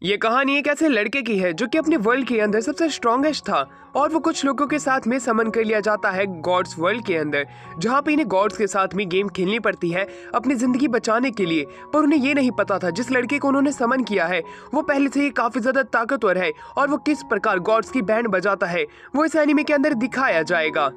ये कहानी एक ऐसे लड़के की है जो कि अपने वर्ल्ड के अंदर सबसे स्ट्रॉन्गेस्ट था और वो कुछ लोगों के साथ में समन कर लिया जाता है गॉड्स वर्ल्ड के अंदर, जहाँ पे इन्हें गॉड्स के साथ में गेम खेलनी पड़ती है अपनी जिंदगी बचाने के लिए। पर उन्हें ये नहीं पता था जिस लड़के को उन्होंने समन किया है वो पहले से ही काफी ज्यादा ताकतवर है और वो किस प्रकार गॉड्स की बैंड बजाता है वो इस एनीमे के अंदर दिखाया जाएगा।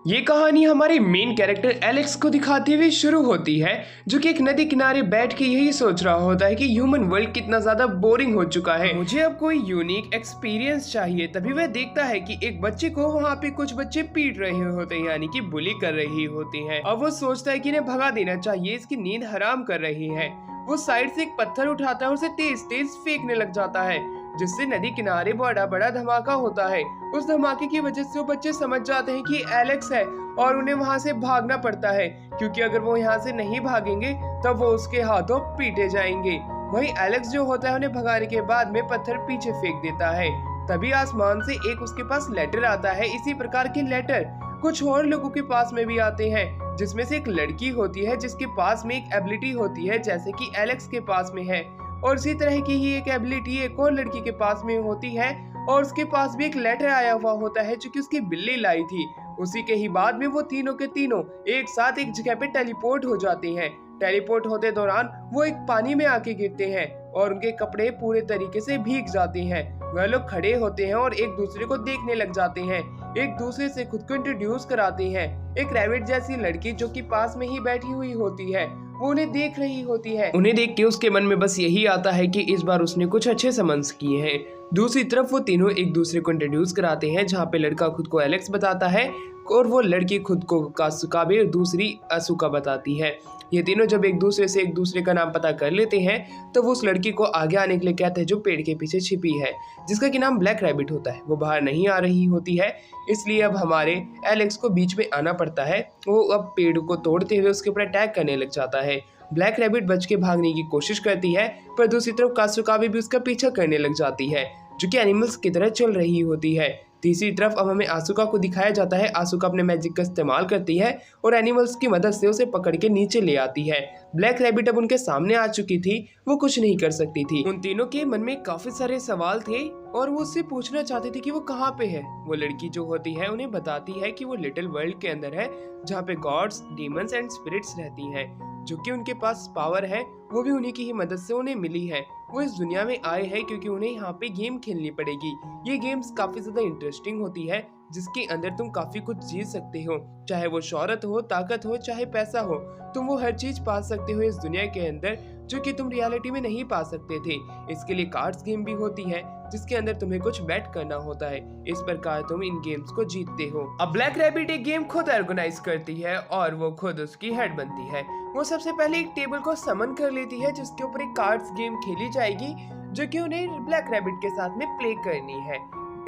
ये कहानी हमारे मेन कैरेक्टर एलेक्स को दिखाते हुए शुरू होती है, जो कि एक नदी किनारे बैठ के यही सोच रहा होता है कि ह्यूमन वर्ल्ड कितना ज्यादा बोरिंग हो चुका है, मुझे अब कोई यूनिक एक्सपीरियंस चाहिए। तभी वह देखता है कि एक बच्चे को वहाँ पे कुछ बच्चे पीट रहे होते हैं, यानी कि बुली कर रही होती हैं। अब वो सोचता है कि इन्हें भगा देना चाहिए, इसकी नींद हराम कर रही है। वो साइड से एक पत्थर उठाता है और उसे तेज तेज फेंकने लग जाता है, जिससे नदी किनारे बड़ा बड़ा धमाका होता है। उस धमाके की वजह से वो बच्चे समझ जाते हैं कि एलेक्स है और उन्हें वहां से भागना पड़ता है, क्योंकि अगर वो यहाँ से नहीं भागेंगे तब वो उसके हाथों पीटे जाएंगे। वहीं एलेक्स जो होता है उन्हें भगाने के बाद में पत्थर पीछे फेंक देता है। तभी आसमान से एक उसके पास लेटर आता है। इसी प्रकार के लेटर कुछ और लोगों के पास में भी आते हैं, जिसमें से एक लड़की होती है जिसके पास में एक एबिलिटी होती है जैसे कि एलेक्स के पास में है, और इसी तरह की ही एक एबिलिटी एक और लड़की के पास में होती है और उसके पास भी एक लेटर आया हुआ होता है जो कि उसकी बिल्ली लाई थी। उसी के ही बाद में वो तीनों के तीनों एक साथ एक जगह पे टेलीपोर्ट हो जाते हैं। टेलीपोर्ट होते दौरान वो एक पानी में आके गिरते हैं और उनके कपड़े पूरे तरीके से भीग जाते हैं। वह लोग खड़े होते हैं और एक दूसरे को देखने लग जाते हैं, एक दूसरे से खुद को इंट्रोड्यूस कराते हैं। एक रैबिट जैसी लड़की जो कि पास में ही बैठी हुई होती है वो उन्हें देख रही होती है। उन्हें देख के उसके मन में बस यही आता है कि इस बार उसने कुछ अच्छे समन्स किए हैं। दूसरी तरफ वो तीनों एक दूसरे को इंट्रोड्यूस कराते हैं, जहाँ पे लड़का खुद को एलेक्स बताता है और वो लड़की खुद को कासुकाबे और दूसरी असुका बताती है। ये तीनों जब एक दूसरे से एक दूसरे का नाम पता कर लेते हैं तो वो उस लड़की को आगे आने के लिए कहते हैं जो पेड़ के पीछे छिपी है, जिसका कि नाम ब्लैक रैबिट होता है। वो बाहर नहीं आ रही होती है, इसलिए अब हमारे एलेक्स को बीच में आना पड़ता है। वो अब पेड़ को तोड़ते हुए उसके ऊपर अटैक करने लग जाता है। ब्लैक रैबिट बच के भागने की कोशिश करती है, पर दूसरी तरफ कासुकाबे भी उसका पीछा करने लग जाती है, जो कि एनिमल्स की तरह चल रही होती है। तीसरी तरफ अब हमें आसुका को दिखाया जाता है। आसुका अपने मैजिक का इस्तेमाल करती है और एनिमल्स की मदद से उसे पकड़ के नीचे ले आती है। ब्लैक रैबिट अब उनके सामने आ चुकी थी, वो कुछ नहीं कर सकती थी। उन तीनों के मन में काफी सारे सवाल थे और वो उससे पूछना चाहते थे कि वो कहाँ पे है। वो लड़की जो होती है उन्हें बताती है कि वो लिटिल वर्ल्ड के अंदर है, जहाँ पे गॉड्स, डीमंस एंड स्पिरिट्स रहती हैं, जो कि उनके पास पावर है वो भी उन्हीं की ही मदद से उन्हें मिली है। वो इस दुनिया में आए हैं क्योंकि उन्हें यहाँ पे गेम खेलनी पड़ेगी। ये गेम्स काफी ज्यादा इंटरेस्टिंग होती है, जिसके अंदर तुम काफी कुछ जीत सकते हो, चाहे वो शोहरत हो, ताकत हो, चाहे पैसा हो, तुम वो हर चीज पा सकते हो इस दुनिया के अंदर, जो कि तुम रियलिटी में नहीं पा सकते थे। इसके लिए कार्ड्स गेम भी होती है जिसके अंदर तुम्हें कुछ बेट करना होता है, इस प्रकार तुम इन गेम्स को जीतते हो। अब ब्लैक रैबिट एक गेम खुद ऑर्गेनाइज करती है और वो खुद उसकी हेड बनती है। वो सबसे पहले एक टेबल को समन कर लेती है जिसके ऊपर एक कार्ड्स गेम खेली जाएगी, जो कि उन्हें ब्लैक रैबिट के साथ में प्ले करनी है।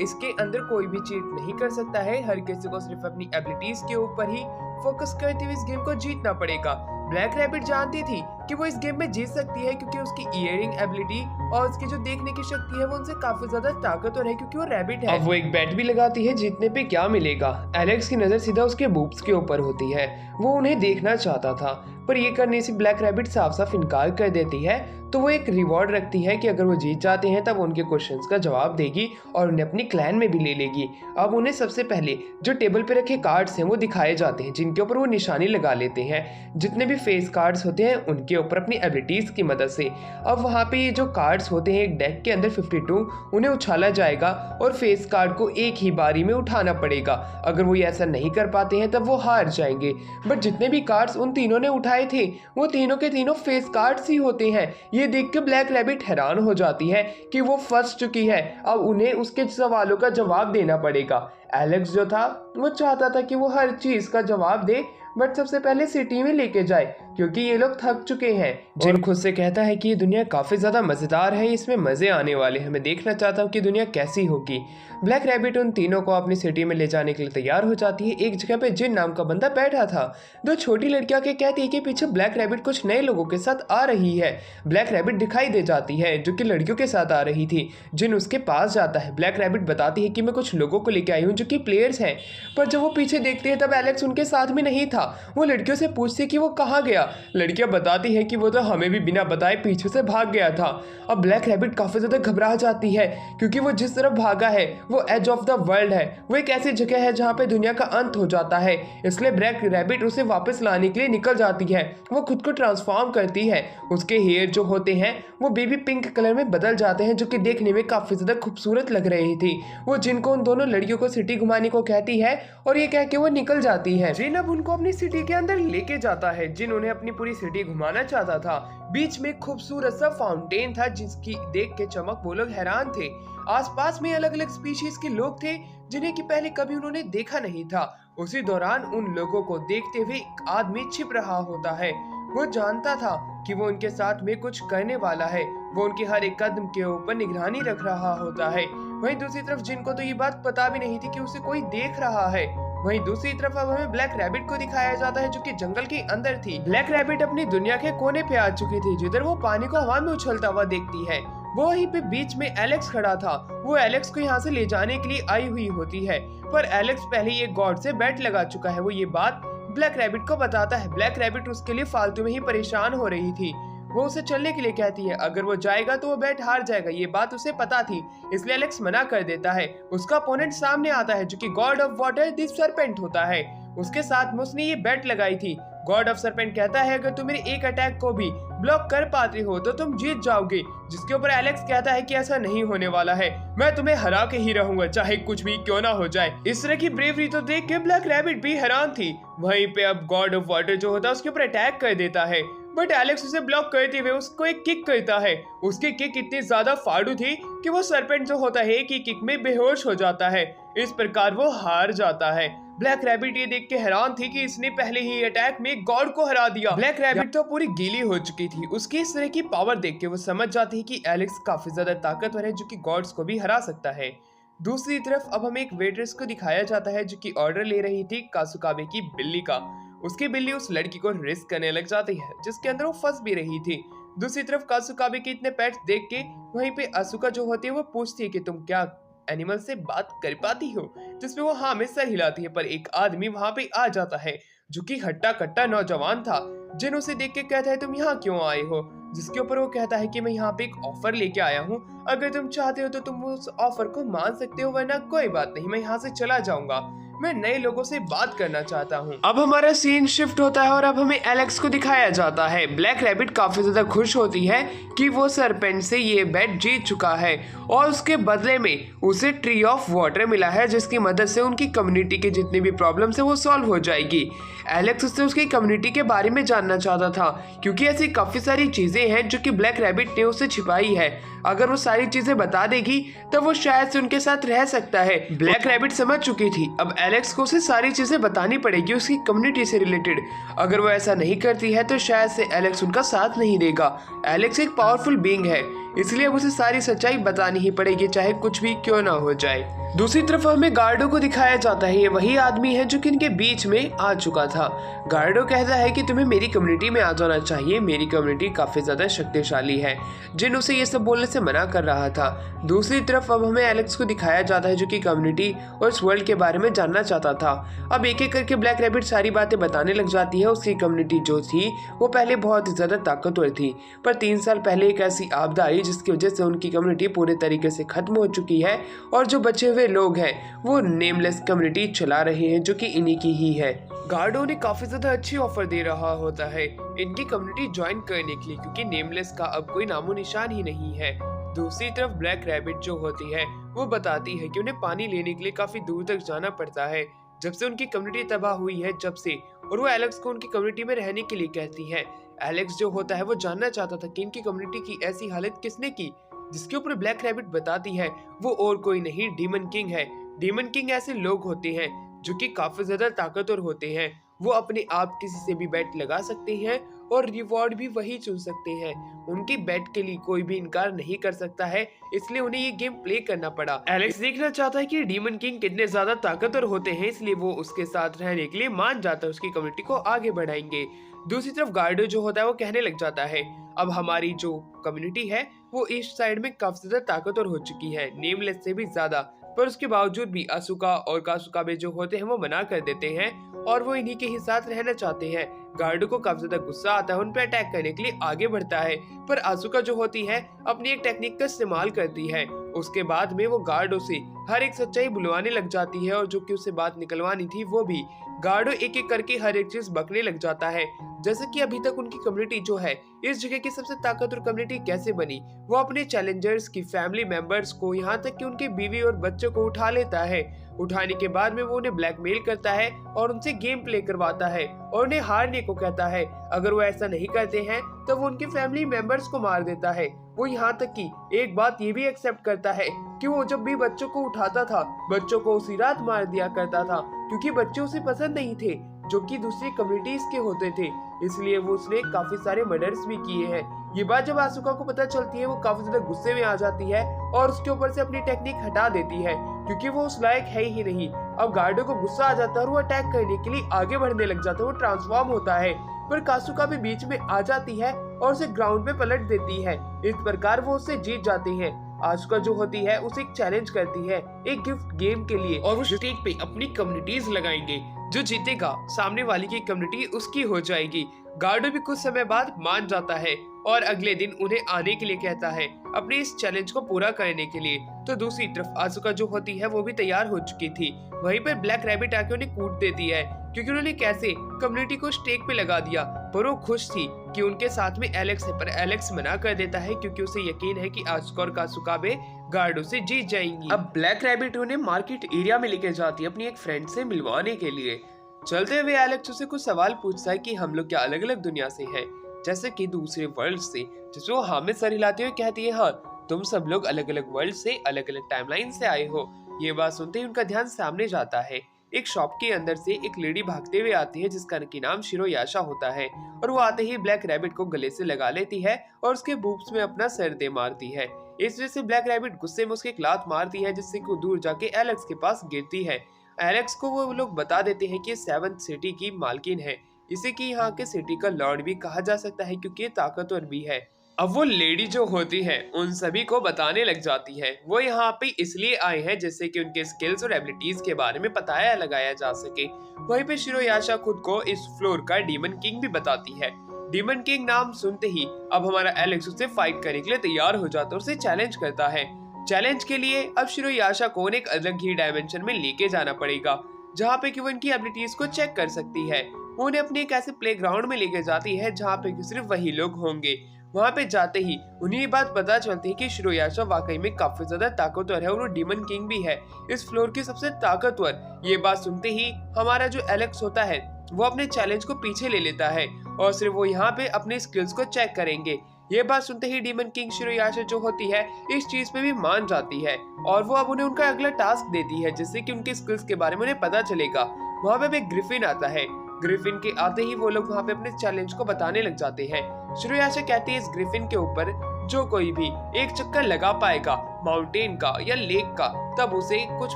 इसके अंदर कोई भी चीट नहीं कर सकता है, हर किसी को सिर्फ अपनी एबिलिटीज के ऊपर ही फोकस करते हुए इस गेम को जीतना पड़ेगा। ब्लैक रैबिट जानती थी कि वो इस गेम में जीत सकती है क्योंकि उसकी इयरिंग एबिलिटी और उसकी जो देखने की शक्ति है वो उनसे काफी ज्यादा ताकतवर है, क्योंकि वो रैबिट है। अब वो एक बेट भी लगाती है जीतने पे क्या मिलेगा। एलेक्स की नजर सीधा उसके बूब्स के ऊपर होती है। वो उन्हें देखना चाहता था, पर ये करने से ब्लैक रैबिट साफ साफ इनकार कर देती है। तो वो एक रिवॉर्ड रखती है कि अगर वो जीत जाते हैं तब उनके क्वेश्चंस का जवाब देगी और उन्हें अपनी क्लैन में भी ले लेगी। अब उन्हें सबसे पहले जो टेबल पे रखे कार्ड्स हैं वो दिखाए जाते हैं, जिनके ऊपर वो निशानी लगा लेते हैं। जितने भी फेस कार्ड्स होते हैं उनके ऊपर अपनी एबिलिटीज की मदद से। अब वहाँ पे ये जो कार्ड्स होते हैं एक डेक के अंदर 52, उन्हें उछाला जाएगा और फेस कार्ड को एक ही बारी में उठाना पड़ेगा। अगर वो ऐसा नहीं कर पाते हैं तब वो हार जाएंगे। बट जितने भी कार्ड्स उन तीनों ने उठाए थे वो तीनों के तीनों फेस कार्ड्स ही होते हैं। ये देख के ब्लैक रैबिट हैरान हो जाती है कि वो फंस चुकी है। अब उन्हें उसके सवालों का जवाब देना पड़ेगा। एलेक्स जो था वो चाहता था कि वो हर चीज का जवाब दे, बट सबसे पहले सिटी में लेके जाए क्योंकि ये लोग थक चुके हैं। जिन खुद से कहता है कि ये दुनिया काफी ज्यादा मजेदार है, इसमें मजे आने वाले हैं, मैं देखना चाहता हूँ कि दुनिया कैसी होगी। ब्लैक रैबिट उन तीनों को अपनी सिटी में ले जाने के लिए तैयार हो जाती है। एक जगह पे जिन नाम का बंदा बैठा था, दो छोटी लड़कियां के कहती है कि पीछे ब्लैक रैबिट कुछ नए लोगों के साथ आ रही है। ब्लैक रैबिट दिखाई दे जाती है जो कि लड़कियों के साथ आ रही थी। जिन उसके पास जाता है। ब्लैक रैबिट बताती है कि मैं कुछ लोगों को लेके आई हूँ जो कि प्लेयर्स हैं, पर जब वो पीछे देखते हैं तब एलेक्स उनके साथ में नहीं था। वो लड़कियों से पूछती है कि वो कहाँ गया गया। लड़कियां बताती है कि वो तो हमें भी बिना बताए पीछे से भाग गया था। अब ब्लैक रैबिट काफी ज्यादा घबरा जाती है क्योंकि वो जिस तरफ भागा है वो एज ऑफ द वर्ल्ड है, वो एक ऐसी जगह है जहाँ पे दुनिया का अंत हो जाता है। इसलिए ब्लैक रैबिट उसे वापस लाने के लिए निकल जाती है। वो खुद को ट्रांसफॉर्म करती है। उसके हेयर जो होते हैं वो बेबी पिंक कलर में बदल जाते हैं, जो कि देखने में काफी ज्यादा खूबसूरत लग रही थी। वो जिन को उन दोनों लड़कियों को सिटी घुमाने को कहती है और ये कह के वो निकल जाती है। जिन अब उनको अपनी सिटी के अंदर लेके जाता है। जिन उन्हें अपनी पूरी सिटी घुमाना चाहता था। बीच में खूबसूरत सा फाउंटेन था जिसकी देख के चमक वो लोग हैरान थे। आसपास में अलग अलग स्पीशीज के लोग थे जिन्हें कि पहले कभी उन्होंने देखा नहीं था। उसी दौरान उन लोगों को देखते हुए एक आदमी छिप रहा होता है। वो जानता था कि वो उनके साथ में कुछ करने वाला है। वो उनके हर एक कदम के ऊपर निगरानी रख रहा होता है। वहीं दूसरी तरफ जिनको तो ये बात पता भी नहीं थी कि उसे कोई देख रहा है। वहीं दूसरी तरफ अब हमें ब्लैक रैबिट को दिखाया जाता है जो कि जंगल के अंदर थी। ब्लैक रैबिट अपनी दुनिया के कोने पे आ चुकी थी जिधर वो पानी को हवा में उछलता हुआ देखती है। वो वहीं पे बीच में एलेक्स खड़ा था। वो एलेक्स को यहाँ से ले जाने के लिए आई हुई होती है, पर एलेक्स पहले ये गॉड से बेट लगा चुका है। वो ये बात ब्लैक रैबिट को बताता है। ब्लैक रैबिट उसके लिए फालतू में ही परेशान हो रही थी। वो उसे चलने के लिए कहती है। अगर वो जाएगा तो वो बैट हार जाएगा, ये बात उसे पता थी, इसलिए एलेक्स मना कर देता है। उसका अपोनेंट सामने आता है जो कि God of water the serpent होता है। उसके साथ में उसने ये बेट लगाई थी। गॉड ऑफ सरपेंट कहता है अगर तुम मेरे एक अटैक को भी ब्लॉक कर पाते हो तो तुम जीत जाओगे, जिसके ऊपर एलेक्स कहता है कि ऐसा नहीं होने वाला है, मैं तुम्हें हरा के ही रहूंगा चाहे कुछ भी क्यों ना हो जाए। इस तरह की ब्रेवरी तो देख के ब्लैक रैबिट भी हैरान थी। वहीं पे अब गॉड ऑफ वाटर जो होता है उसके ऊपर अटैक कर देता है, बट एलेक्स उसे ब्लॉक करते हुए उसको एक किक करता है। उसकी किक इतनी ज्यादा फाड़ू थी कि वो सरपेंट जो होता है एक ही किक में बेहोश हो जाता है। इस प्रकार वो हार जाता है। ब्लैक रैबिट ये देख के हैरान थी कि इसने पहले ही अटैक में गॉड को हरा दिया। ब्लैक रैबिट तो पूरी गीली हो चुकी थी। उसकी इस तरह की पावर देख के वो समझ जाती है कि एलेक्स काफी ज्यादा ताकतवर है जो कि गॉड्स को भी हरा सकता है। दूसरी तरफ अब हमें एक वेट्रेस को दिखाया जाता है जो कि ऑर्डर ले रही थी कासुकाबे की बिल्ली का। उसकी बिल्ली उस लड़की को रिस्क करने लग जाती है जिसके अंदर वो फंस भी रही थी। दूसरी तरफ कासुकाबे के इतने पेट्स देख के वहीं पे असुका जो होती है वो पूछती है कि तुम क्या एनिमल से बात कर पाती हो, जिसमें वो हाँ में सर हिलाती है। पर एक आदमी वहां पे आ जाता है जो कि हट्टा कट्टा नौजवान था। जिन उसे देख के कहता है तुम यहाँ क्यों आए हो, जिसके ऊपर वो कहता है कि मैं यहाँ पे एक ऑफर लेके आया हूँ, अगर तुम चाहते हो तो तुम उस ऑफर को मान सकते हो, वरना कोई बात नहीं, मैं यहाँ से चला जाऊंगा, मैं नए लोगों से बात करना चाहता हूँ। अब हमारा सीन शिफ्ट होता है और अब हमें एलेक्स को दिखाया जाता है। ब्लैक रैबिट काफी ज्यादा खुश होती है कि वो सरपेंट से ये बेट जीत चुका है और उसके बदले में उसे ट्री ऑफ वाटर मिला है जिसकी मदद से उनकी कम्युनिटी के जितनी भी प्रॉब्लम्स है वो सॉल्व हो जाएगी। एलेक्स उससे उसकी कम्युनिटी के बारे में जानना चाहता था क्योंकि ऐसी काफी सारी चीजें हैं जो कि ब्लैक रैबिट ने उससे छिपाई है। अगर वो सारी चीजें बता देगी तो वो शायद से उनके साथ रह सकता है। ब्लैक रैबिट समझ चुकी थी अब एलेक्स को उसे सारी चीजें बतानी पड़ेगी उसकी कम्युनिटी से रिलेटेड। अगर वो ऐसा नहीं करती है तो शायद से एलेक्स उनका साथ नहीं देगा। एलेक्स एक पावरफुल बीइंग है, इसलिए अब उसे सारी सच्चाई बतानी ही पड़ेगी चाहे कुछ भी क्यों ना हो जाए। दूसरी तरफ हमें गार्डो को दिखाया जाता है। ये वही आदमी है जो कि इनके बीच में आ चुका था। गार्डो कहता है कि तुम्हें मेरी कम्युनिटी में आ जाना चाहिए, मेरी कम्युनिटी काफी ज्यादा शक्तिशाली है। जिन उसे ये सब बोलने से मना कर रहा था। दूसरी तरफ अब हमें एलेक्स को दिखाया जाता है जो कि कम्युनिटी और इस वर्ल्ड के बारे में जानना चाहता था। अब एक एक करके ब्लैक रैबिट सारी बातें बताने लग जाती है। उसकी कम्युनिटी जो थी वो पहले बहुत ही ज्यादा ताकतवर थी, पर 3 साल पहले एक ऐसी आपदा आई जिसकी वजह से उनकी कम्युनिटी पूरे तरीके से खत्म हो चुकी है और जो बचे हुए लोग हैं वो नेमलेस कम्युनिटी चला रहे हैं जो कि इन्हीं की ही है। गार्डो ने काफी ज्यादा अच्छी ऑफर दे रहा होता है इनकी कम्युनिटी ज्वाइन करने के लिए क्योंकि नेमलेस का अब कोई नामो निशान ही नहीं है। दूसरी तरफ ब्लैक रैबिट जो होती है वो बताती है कि उन्हें पानी लेने के लिए काफी दूर तक जाना पड़ता है जब से उनकी कम्युनिटी तबाह हुई है जब से, और वो एलेक्स को उनकी कम्युनिटी में रहने के लिए कहती है। एलेक्स जो होता है वो जानना चाहता था कि इनकी कम्युनिटी की ऐसी हालत किसने की, जिसके ऊपर ब्लैक रैबिट बताती है वो और कोई नहीं डीमन किंग है। डीमन किंग ऐसे लोग होते हैं जो कि काफी ज्यादा ताकतवर होते हैं। वो अपने आप किसी से भी बेट लगा सकते हैं और रिवॉर्ड भी वही चुन सकते हैं। उनकी बेट के लिए कोई भी इनकार नहीं कर सकता है, इसलिए उन्हें ये गेम प्ले करना पड़ा। एलेक्स देखना चाहता है कि डीमन किंग कितने ज्यादा ताकतवर होते हैं, इसलिए वो उसके साथ रहने के लिए मान जाता है, उसकी कम्युनिटी को आगे बढ़ाएंगे। दूसरी तरफ गार्डो जो होता है वो कहने लग जाता है अब हमारी जो कम्युनिटी है वो ईस्ट साइड में काफी ज्यादा ताकतवर हो चुकी है, नेमलेस से भी ज्यादा, पर उसके बावजूद भी असुका और कासुकाबे जो होते हैं वो मना कर देते हैं और वो इन्हीं के ही साथ रहना चाहते हैं। गार्डो को काफी ज्यादा गुस्सा आता है, उन पर अटैक करने के लिए आगे बढ़ता है, पर आजुका जो होती है अपनी एक टेक्निक का इस्तेमाल करती है। उसके बाद में वो गार्डो से हर एक सच्चाई बुलवाने लग जाती है और जो कि उसे बात निकलवानी थी वो भी। गार्डो एक एक करके हर एक चीज बकने लग जाता है, जैसे कि अभी तक उनकी कम्युनिटी जो है इस जगह की सबसे ताकतवर कम्युनिटी कैसे बनी। वो अपने चैलेंजर्स की फैमिली मेंबर्स को, यहाँ तक कि उनके बीवी और बच्चों को उठा लेता है। उठाने के बाद में वो उन्हें ब्लैकमेल करता है और उनसे गेम प्ले करवाता है और उन्हें हारने को कहता है। अगर वो ऐसा नहीं करते हैं तो वो उनके फैमिली मेंबर्स को मार देता है। वो यहाँ तक कि एक बात ये भी एक्सेप्ट करता है कि वो जब भी बच्चों को उठाता था, बच्चों को उसी रात मार दिया करता था, क्योंकि बच्चे उसे पसंद नहीं थे जो कि दूसरी कम्युनिटीज के होते थे। इसलिए वो उसने काफी सारे मर्डर्स भी किए हैं। ये बात जब आसुका को पता चलती है वो काफी ज्यादा गुस्से में आ जाती है और उसके ऊपर से अपनी टेक्निक हटा देती है, क्योंकि वो उस लायक है ही नहीं। अब गार्डो को गुस्सा आ जाता है और वो अटैक करने के लिए आगे बढ़ने लग जाता है। वो ट्रांसफॉर्म होता है, पर कासुका भी बीच में आ जाती है और उसे ग्राउंड पे पलट देती है। इस प्रकार वो उससे जीत जाती है। आसुका जो होती है उसे एक चैलेंज करती है एक गिफ्ट गेम के लिए, और वो स्टेज पे अपनी कम्युनिटीज लगाएंगे। जो जीतेगा सामने वाली की कम्युनिटी उसकी हो जाएगी। गार्डो भी कुछ समय बाद मान जाता है और अगले दिन उन्हें आने के लिए कहता है अपने इस चैलेंज को पूरा करने के लिए। तो दूसरी तरफ आसुका जो होती है वो भी तैयार हो चुकी थी। वहीं पर ब्लैक रैबिट आके उन्हें कूट देती है, क्योंकि उन्होंने कैसे कम्युनिटी को स्टेक पे लगा दिया। पर वो खुश थी कि उनके साथ में एलेक्स है, पर एलेक्स मना कर देता है क्योंकि उसे यकीन है कि आसुका और कासुका भी गार्डो से जीत जाएंगी। अब ब्लैक रैबिट उन्हें मार्केट एरिया में लेके जाती है अपनी एक फ्रेंड से मिलवाने के लिए। चलते हुए एलेक्स उसे कुछ सवाल पूछता है कि हम लोग क्या अलग अलग दुनिया से हैं, जैसे कि दूसरे वर्ल्ड से, जिसमें वो हाँ में सर हिलाते हुए कहती है हाँ तुम सब लोग अलग अलग वर्ल्ड से, अलग अलग टाइमलाइन से आए हो। ये बात सुनते ही उनका ध्यान सामने जाता है। एक शॉप के अंदर से एक लेडी भागते हुए आती है जिसका की नाम शिरोयाशा होता है, और वो आते ही ब्लैक रैबिट को गले से लगा लेती है और उसके बूब्स में अपना सर दे मारती है। इस वजह से ब्लैक रैबिट गुस्से में उसके एक लात मारती है, जिससे वो दूर जाके एलेक्स के पास गिरती है। एलेक्स को वो लोग बता देते हैं कि 7th सिटी की मालकिन है, इसे कि यहाँ के सिटी का लॉर्ड भी कहा जा सकता है क्योंकि ये ताकतवर भी है। अब वो लेडी जो होती है उन सभी को बताने लग जाती है वो यहाँ पे इसलिए आए हैं जिससे कि उनके स्किल्स और एबिलिटीज के बारे में पता लगाया जा सके। वहीं पे शिरोयाशा खुद को इस फ्लोर का डीमन किंग भी बताती है। डीमन किंग नाम सुनते ही अब हमारा एलेक्स उससे फाइट करने के लिए तैयार हो जाता है, उसे चैलेंज करता है। चैलेंज के लिए अब शिरोयाशा को एक अलग ही डायमेंशन में लेके जाना पड़ेगा, जहाँ पे कि वो इनकी एबिलिटीज को चेक कर सकती है। वो उन्हें अपने एक ऐसे प्लेग्राउंड में लेके जाती है जहाँ पे सिर्फ वही लोग होंगे। वहाँ पे जाते ही उन्हें ये बात पता चलती है कि शिरोयाशा वाकई में काफी ज्यादा ताकतवर है और वो डीमन किंग भी है, इस फ्लोर की सबसे ताकतवर। ये बात सुनते ही हमारा जो एलेक्स होता है वो अपने चैलेंज को पीछे ले लेता है और सिर्फ वो यहाँ पे अपने स्किल्स को चेक करेंगे। ये बात सुनते ही डीमन किंग शिरोयाशा जो होती है इस चीज पे भी मान जाती है और वो अब उन्हें उनका अगला टास्क देती है, जिससे कि उनके स्किल्स के बारे में उन्हें पता चलेगा। वहाँ पे एक ग्रिफिन आता है। ग्रिफिन के आते ही वो लोग वहाँ पे अपने चैलेंज को बताने लग जाते हैं। शिरोयाशा कहती है इस ग्रिफिन के ऊपर जो कोई भी एक चक्कर लगा पाएगा माउंटेन का या लेक का, तब उसे कुछ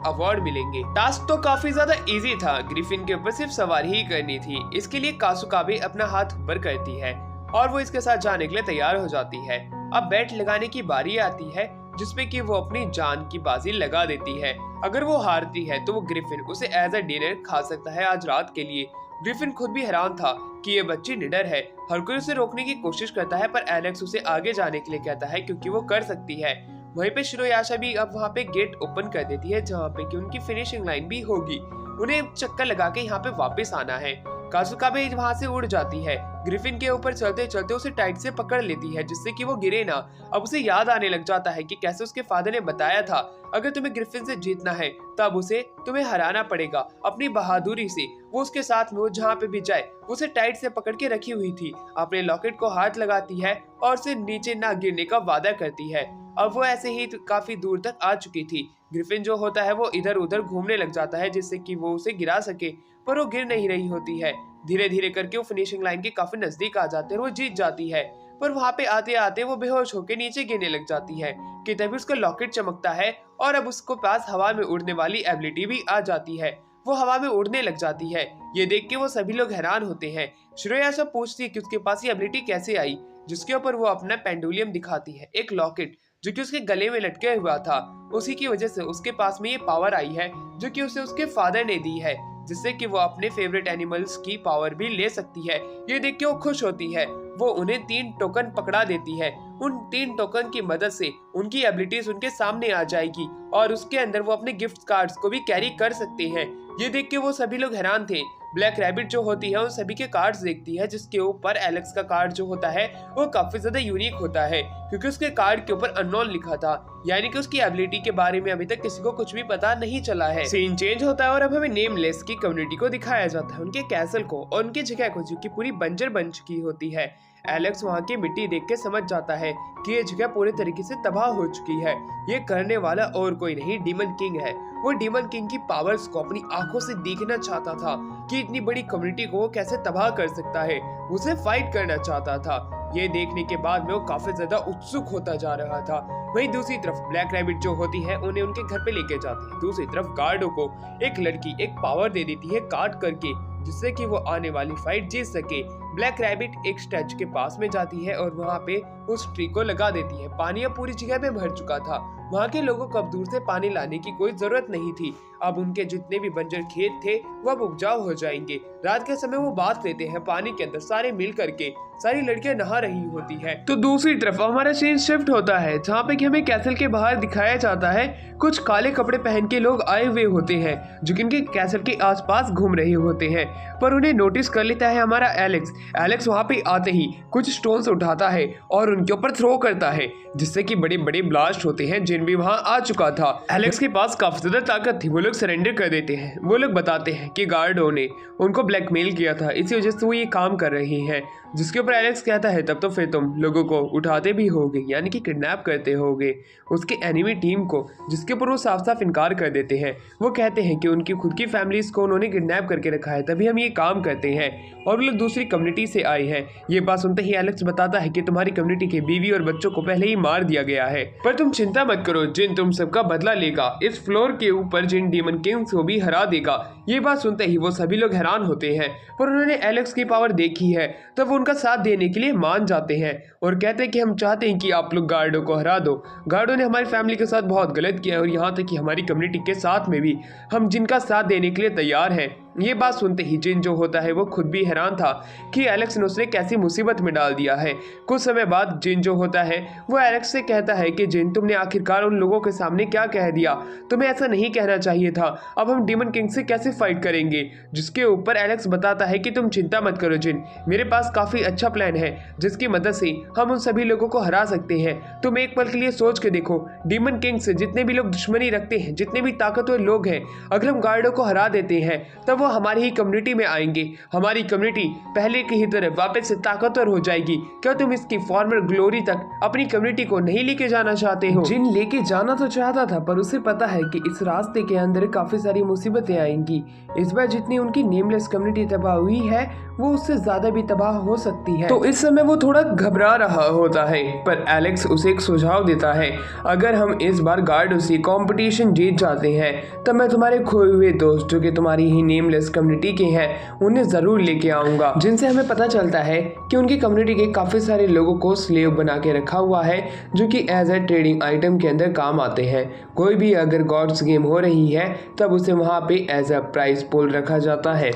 अवार्ड मिलेंगे। टास्क तो काफी ज्यादा इजी था, ग्रिफिन के ऊपर सिर्फ सवारी ही करनी थी। इसके लिए कासुका भी अपना हाथ ऊपर करती है और वो इसके साथ जाने के लिए तैयार हो जाती है। अब बेट लगाने की बारी आती है जिसमें कि वो अपनी जान की बाजी लगा देती है। अगर वो हारती है तो वो ग्रिफिन उसे एज अ डिनर खा सकता है आज रात के लिए। ग्रिफिन खुद भी हैरान था कि ये बच्ची निडर है। हर कोई उसे रोकने की कोशिश करता है पर एलेक्स उसे आगे जाने के लिए कहता है क्योंकि वो कर सकती है। वहीं पे शिरोयाशा भी अब वहाँ पे गेट ओपन कर देती है जहाँ पे कि उनकी फिनिशिंग लाइन भी होगी। उन्हें चक्कर लगा के यहाँ पे वापस आना है। कासुका भी वहाँ से उड़ जाती है, ग्रिफिन के ऊपर चलते चलते उसे टाइट से पकड़ लेती है जिससे कि वो गिरे ना। अब उसे याद आने लग जाता है कि कैसे उसके फादर ने बताया था अगर तुम्हें ग्रिफिन से जीतना है तब उसे तुम्हें हराना पड़ेगा अपनी बहादुरी से। वो उसके साथ में वो जहाँ पे भी जाए उसे टाइट से पकड़ के रखी हुई थी। अपने लॉकेट को हाथ लगाती है और उसे नीचे ना गिरने का वादा करती है। अब वो ऐसे ही काफी दूर तक आ चुकी थी। ग्रिफिन जो होता है वो इधर उधर घूमने लग जाता है जिससे कि वो उसे गिरा सके, पर वो गिर नहीं रही होती है। धीरे धीरे करके वो फिनिशिंग लाइन के काफी नजदीक आ जाते हैं और वो जीत जाती है। पर वहाँ पे आते आते वो बेहोश होकर नीचे गिरने लग जाती है कि तभी उसका लॉकेट चमकता है और अब उसको पास हवा में उड़ने वाली एबिलिटी भी आ जाती है। वो हवा में उड़ने लग जाती है। ये देख के वो सभी लोग हैरान होते हैं। शिरोयाशा पूछती है कि उसके पास ये एबिलिटी कैसे आई, जिसके ऊपर वो अपना पेंडुलियम दिखाती है, एक लॉकेट जो कि उसके गले में लटके हुआ था। उसी की वजह से उसके पास में ये पावर आई है जो कि उसे उसके फादर ने दी है। जिससे कि वो अपने फेवरेट एनिमल्स की पावर भी ले सकती है। ये देख के वो खुश होती है। वो उन्हें 3 टोकन पकड़ा देती है। उन 3 टोकन की मदद से उनकी एबिलिटीज उनके सामने आ जाएगी और उसके अंदर वो अपने गिफ्ट कार्ड्स को भी कैरी कर सकते हैं। ये देख के वो सभी लोग हैरान थे। ब्लैक रैबिट जो होती है उन सभी के कार्ड्स देखती है, जिसके ऊपर एलेक्स का कार्ड जो होता है वो काफी ज्यादा यूनिक होता है, क्योंकि उसके कार्ड के ऊपर अननोन लिखा था, यानी कि उसकी एबिलिटी के बारे में अभी तक किसी को कुछ भी पता नहीं चला है। सीन चेंज होता है और अब हमें नेमलेस की कम्युनिटी को दिखाया जाता है, उनके कैसल को और उनकी जगह को, जो कि पूरी बंजर बन चुकी होती है। एलेक्स वहाँ की मिट्टी देख के समझ जाता है कि ये जगह पूरे तरीके से तबाह हो चुकी है। ये करने वाला और कोई नहीं, डीमन किंग है। वो डीमन किंग की पावर्स को अपनी आंखों से देखना चाहता था कि इतनी बड़ी कम्युनिटी को वो कैसे तबाह कर सकता है। उसे फाइट करना चाहता था। ये देखने के बाद में वो काफी ज्यादा उत्सुक होता जा रहा था। वहीं दूसरी तरफ ब्लैक रैबिट जो होती है उन्हें उनके घर पे लेके जाती है। दूसरी तरफ गार्डो को एक लड़की एक पावर दे देती है काट करके, जिससे कि वो आने वाली फाइट जीत सके। ब्लैक रैबिट एक स्टैचू के पास में जाती है और वहाँ पे उस ट्री को लगा देती है। पानी अब पूरी जगह पे भर चुका था। वहाँ के लोगों को अब दूर से पानी लाने की कोई जरूरत नहीं थी। अब उनके जितने भी बंजर खेत थे वो अब उपजाऊ हो जाएंगे। रात के समय वो बात लेते हैं पानी के अंदर सारे मिल करके। सारी लड़कियां नहा रही होती है। तो दूसरी तरफ हमारा सीन शिफ्ट होता है, जहाँ पे कि हमें कैसल के बाहर दिखाया जाता है कुछ काले कपड़े पहन के लोग आए हुए होते हैं, जो कि इनके कैसल के आसपास घूम रहे होते हैं। पर उन्हें नोटिस कर लेता है हमारा एलेक्स वहाँ पे आते ही कुछ स्टोन्स उठाता है और उनके ऊपर थ्रो करता है, जिससे कि बड़े बड़े ब्लास्ट होते हैं। जिन भी वहाँ आ चुका था। एलेक्स के पास काफी ज्यादा ताकत थी। वो लोग सरेंडर कर देते हैं। वो लोग बताते हैं कि गार्डो ने उनको ब्लैकमेल किया था, इसी वजह से वो ये काम कर रहे हैं। जिसके ऊपर एलेक्स कहता है तब तो फिर तुम लोगों को उठाते भी होगे, यानी कि किडनैप करते होगे उसके एनिमी टीम को, जिसके ऊपर वो साफ साफ इनकार कर देते हैं। वो कहते हैं कि उनकी खुद की फैमिलीज को उन्होंने किडनैप करके रखा है, तभी हम ये काम करते हैं और वो लोग दूसरी कम्युनिटी से आए हैं। ये बात सुनते ही एलेक्स बताता है कि तुम्हारी कम्युनिटी के बीवी और बच्चों को पहले ही मार दिया गया है, पर तुम चिंता मत करो, जिन तुम सबका बदला लेगा। इस फ्लोर के ऊपर जिन डीमन किंग्स को भी हरा देगा। ये बात सुनते ही वो सभी लोग हैरान होते हैं, पर उन्होंने एलेक्स की पावर देखी है तब वो उनका साथ देने के लिए मान जाते हैं और कहते हैं कि हम चाहते हैं कि आप लोग गार्डो को हरा दो। गार्डो ने हमारी फैमिली के साथ बहुत गलत किया है और यहाँ तक कि हमारी कम्युनिटी के साथ में भी हम जिनका साथ देने के लिए तैयार हैं। ये बात सुनते ही जिन जो होता है वो खुद भी हैरान था कि एलेक्स ने उसे कैसी मुसीबत में डाल दिया है। कुछ समय बाद जिन जो होता है वो एलेक्स से कहता है कि जिन तुमने आखिरकार उन लोगों के सामने क्या कह दिया, तुम्हें ऐसा नहीं कहना चाहिए था। अब हम डीमन किंग से कैसे फाइट करेंगे? जिसके ऊपर एलेक्स बताता है कि तुम चिंता मत करो जिन, मेरे पास काफी अच्छा प्लान है जिसकी मदद से हम उन सभी लोगों को हरा सकते हैं। तुम एक पल के लिए सोच के देखो, डीमन किंग से जितने भी लोग दुश्मनी रखते हैं, जितने भी ताकतवर लोग हैं, अगर हम गार्डो को हरा देते हैं तब वो हमारी ही कम्युनिटी में आएंगे। हमारी कम्युनिटी पहले की ही तरह वापस से ताकतवर हो जाएगी। क्या तुम इसकी फॉर्मर ग्लोरी तक अपनी कम्युनिटी को नहीं लेके जाना चाहते हो? जिन लेके जाना तो चाहता था, पर उसे पता है कि इस रास्ते के अंदर काफी सारी मुसीबतें आएंगी। इस बार जितनी उनकी नेमलेस कम्युनिटी तबाह हुई है वो उससे ज्यादा भी तबाह हो सकती है। तो इस समय वो थोड़ा घबरा रहा होता है, पर एलेक्स उसे एक सुझाव देता है, अगर हम इस बार गार्डो से कंपटीशन जीत जाते हैं तब मैं तुम्हारे खोए हुए दोस्त जो कि तुम्हारी ही नेमलेस कम्युनिटी के हैं उन्हें जरूर लेके आऊंगा। जिनसे हमें पता चलता है कि उनकी कम्युनिटी के काफी सारे लोगों को स्लेव बना के रखा हुआ है, जो कि एज ए ट्रेडिंग आइटम के अंदर काम आते हैं। कोई भी अगर गॉड्स गेम हो रही है तब उसे वहाँ पे एज ए प्राइस पोल रखा जाता है।